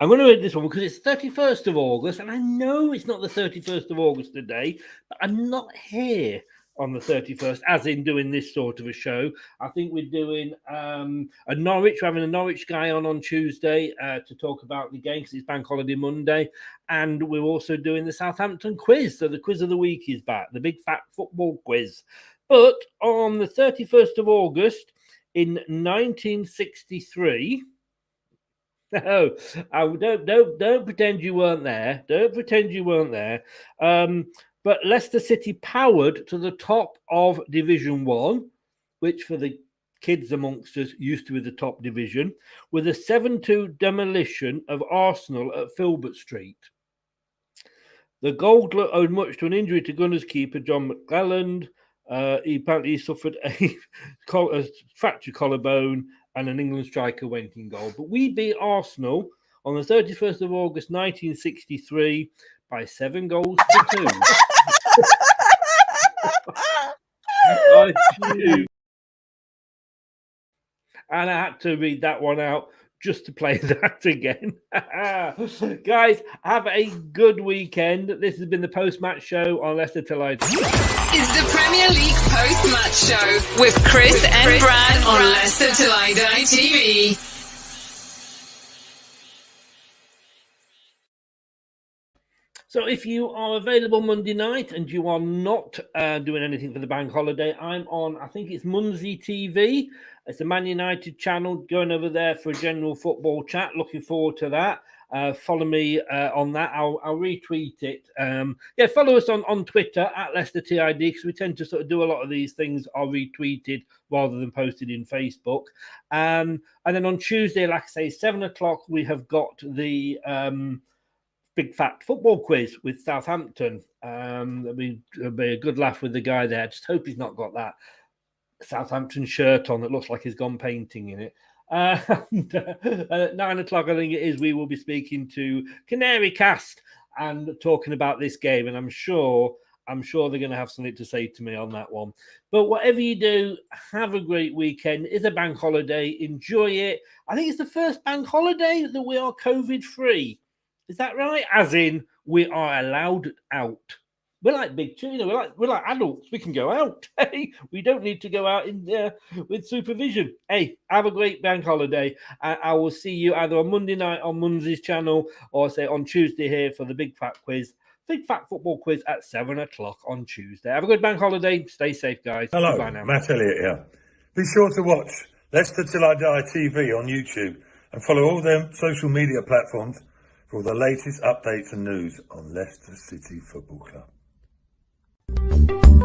going to read this one because it's 31st of August, and I know it's not the 31st of August today, but I'm not here on the 31st, as in doing this sort of a show. I think we're doing a Norwich. We're having a Norwich guy on Tuesday to talk about the game because it's Bank Holiday Monday, and we're also doing the Southampton quiz. So the quiz of the week is back, the big fat football quiz. But on the 31st of August in 1963. No, don't pretend you weren't there. Don't pretend you weren't there. But Leicester City powered to the top of Division 1, which for the kids amongst us used to be the top division, with a 7-2 demolition of Arsenal at Filbert Street. The Gold owed much to an injury to Gunners keeper John McClelland. He apparently suffered a fractured collarbone, and an England striker went in goal. But we beat Arsenal on the 31st of August 1963 by 7 goals to 2. And I had to read that one out just to play that again. Guys, have a good weekend. This has been the post-match show on Leicester Till I Die. It's the Premier League post-match show with Chris and Brad on Leicester Till I Die TV. So if you are available Monday night and you are not doing anything for the bank holiday, I'm on, I think it's Munzie TV. It's a Man United channel, going over there for a general football chat. Looking forward to that. Follow me on that. I'll retweet it. Follow us on Twitter at LeicesterTID because we tend to sort of do a lot of these things are retweeted rather than posted in Facebook. And then on Tuesday, like I say, 7 o'clock, we have got the big fat football quiz with Southampton. It'll be a good laugh with the guy there. Just hope he's not got that Southampton shirt on that looks like he's gone painting in it. And at 9 o'clock, I think it is, we will be speaking to Canary Cast and talking about this game. And I'm sure they're going to have something to say to me on that one. But whatever you do, have a great weekend. It's a bank holiday. Enjoy it. I think it's the first bank holiday that we are COVID-free. Is that right? As in, we are allowed out. We're like big children. We're like adults. We can go out. Hey, we don't need to go out in there with supervision. Hey, have a great bank holiday. I will see you either on Monday night on Munzie's channel or say on Tuesday here for the big fat quiz, big fat football quiz at 7 o'clock on Tuesday. Have a good bank holiday. Stay safe, guys. Hello, goodbye now. Matt Elliott here. Be sure to watch Leicester Till I Die TV on YouTube and follow all them social media platforms for all the latest updates and news on Leicester City Football Club.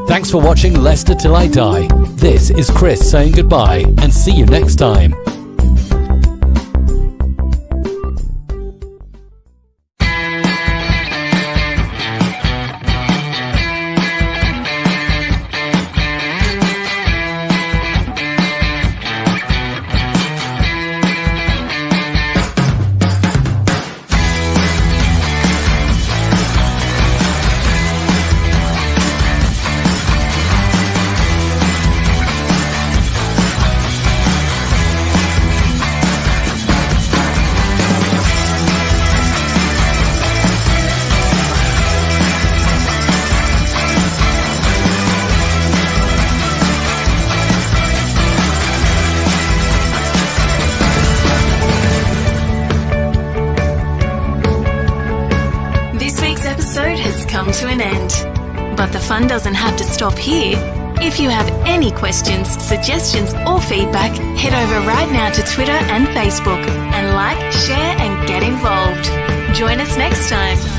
Thanks for watching Leicester Till I Die. This is Chris saying goodbye and see you next time. come to an end. But the fun doesn't have to stop here. If you have any questions, suggestions, or feedback, head over right now to Twitter and Facebook and like, share, and get involved. Join us next time.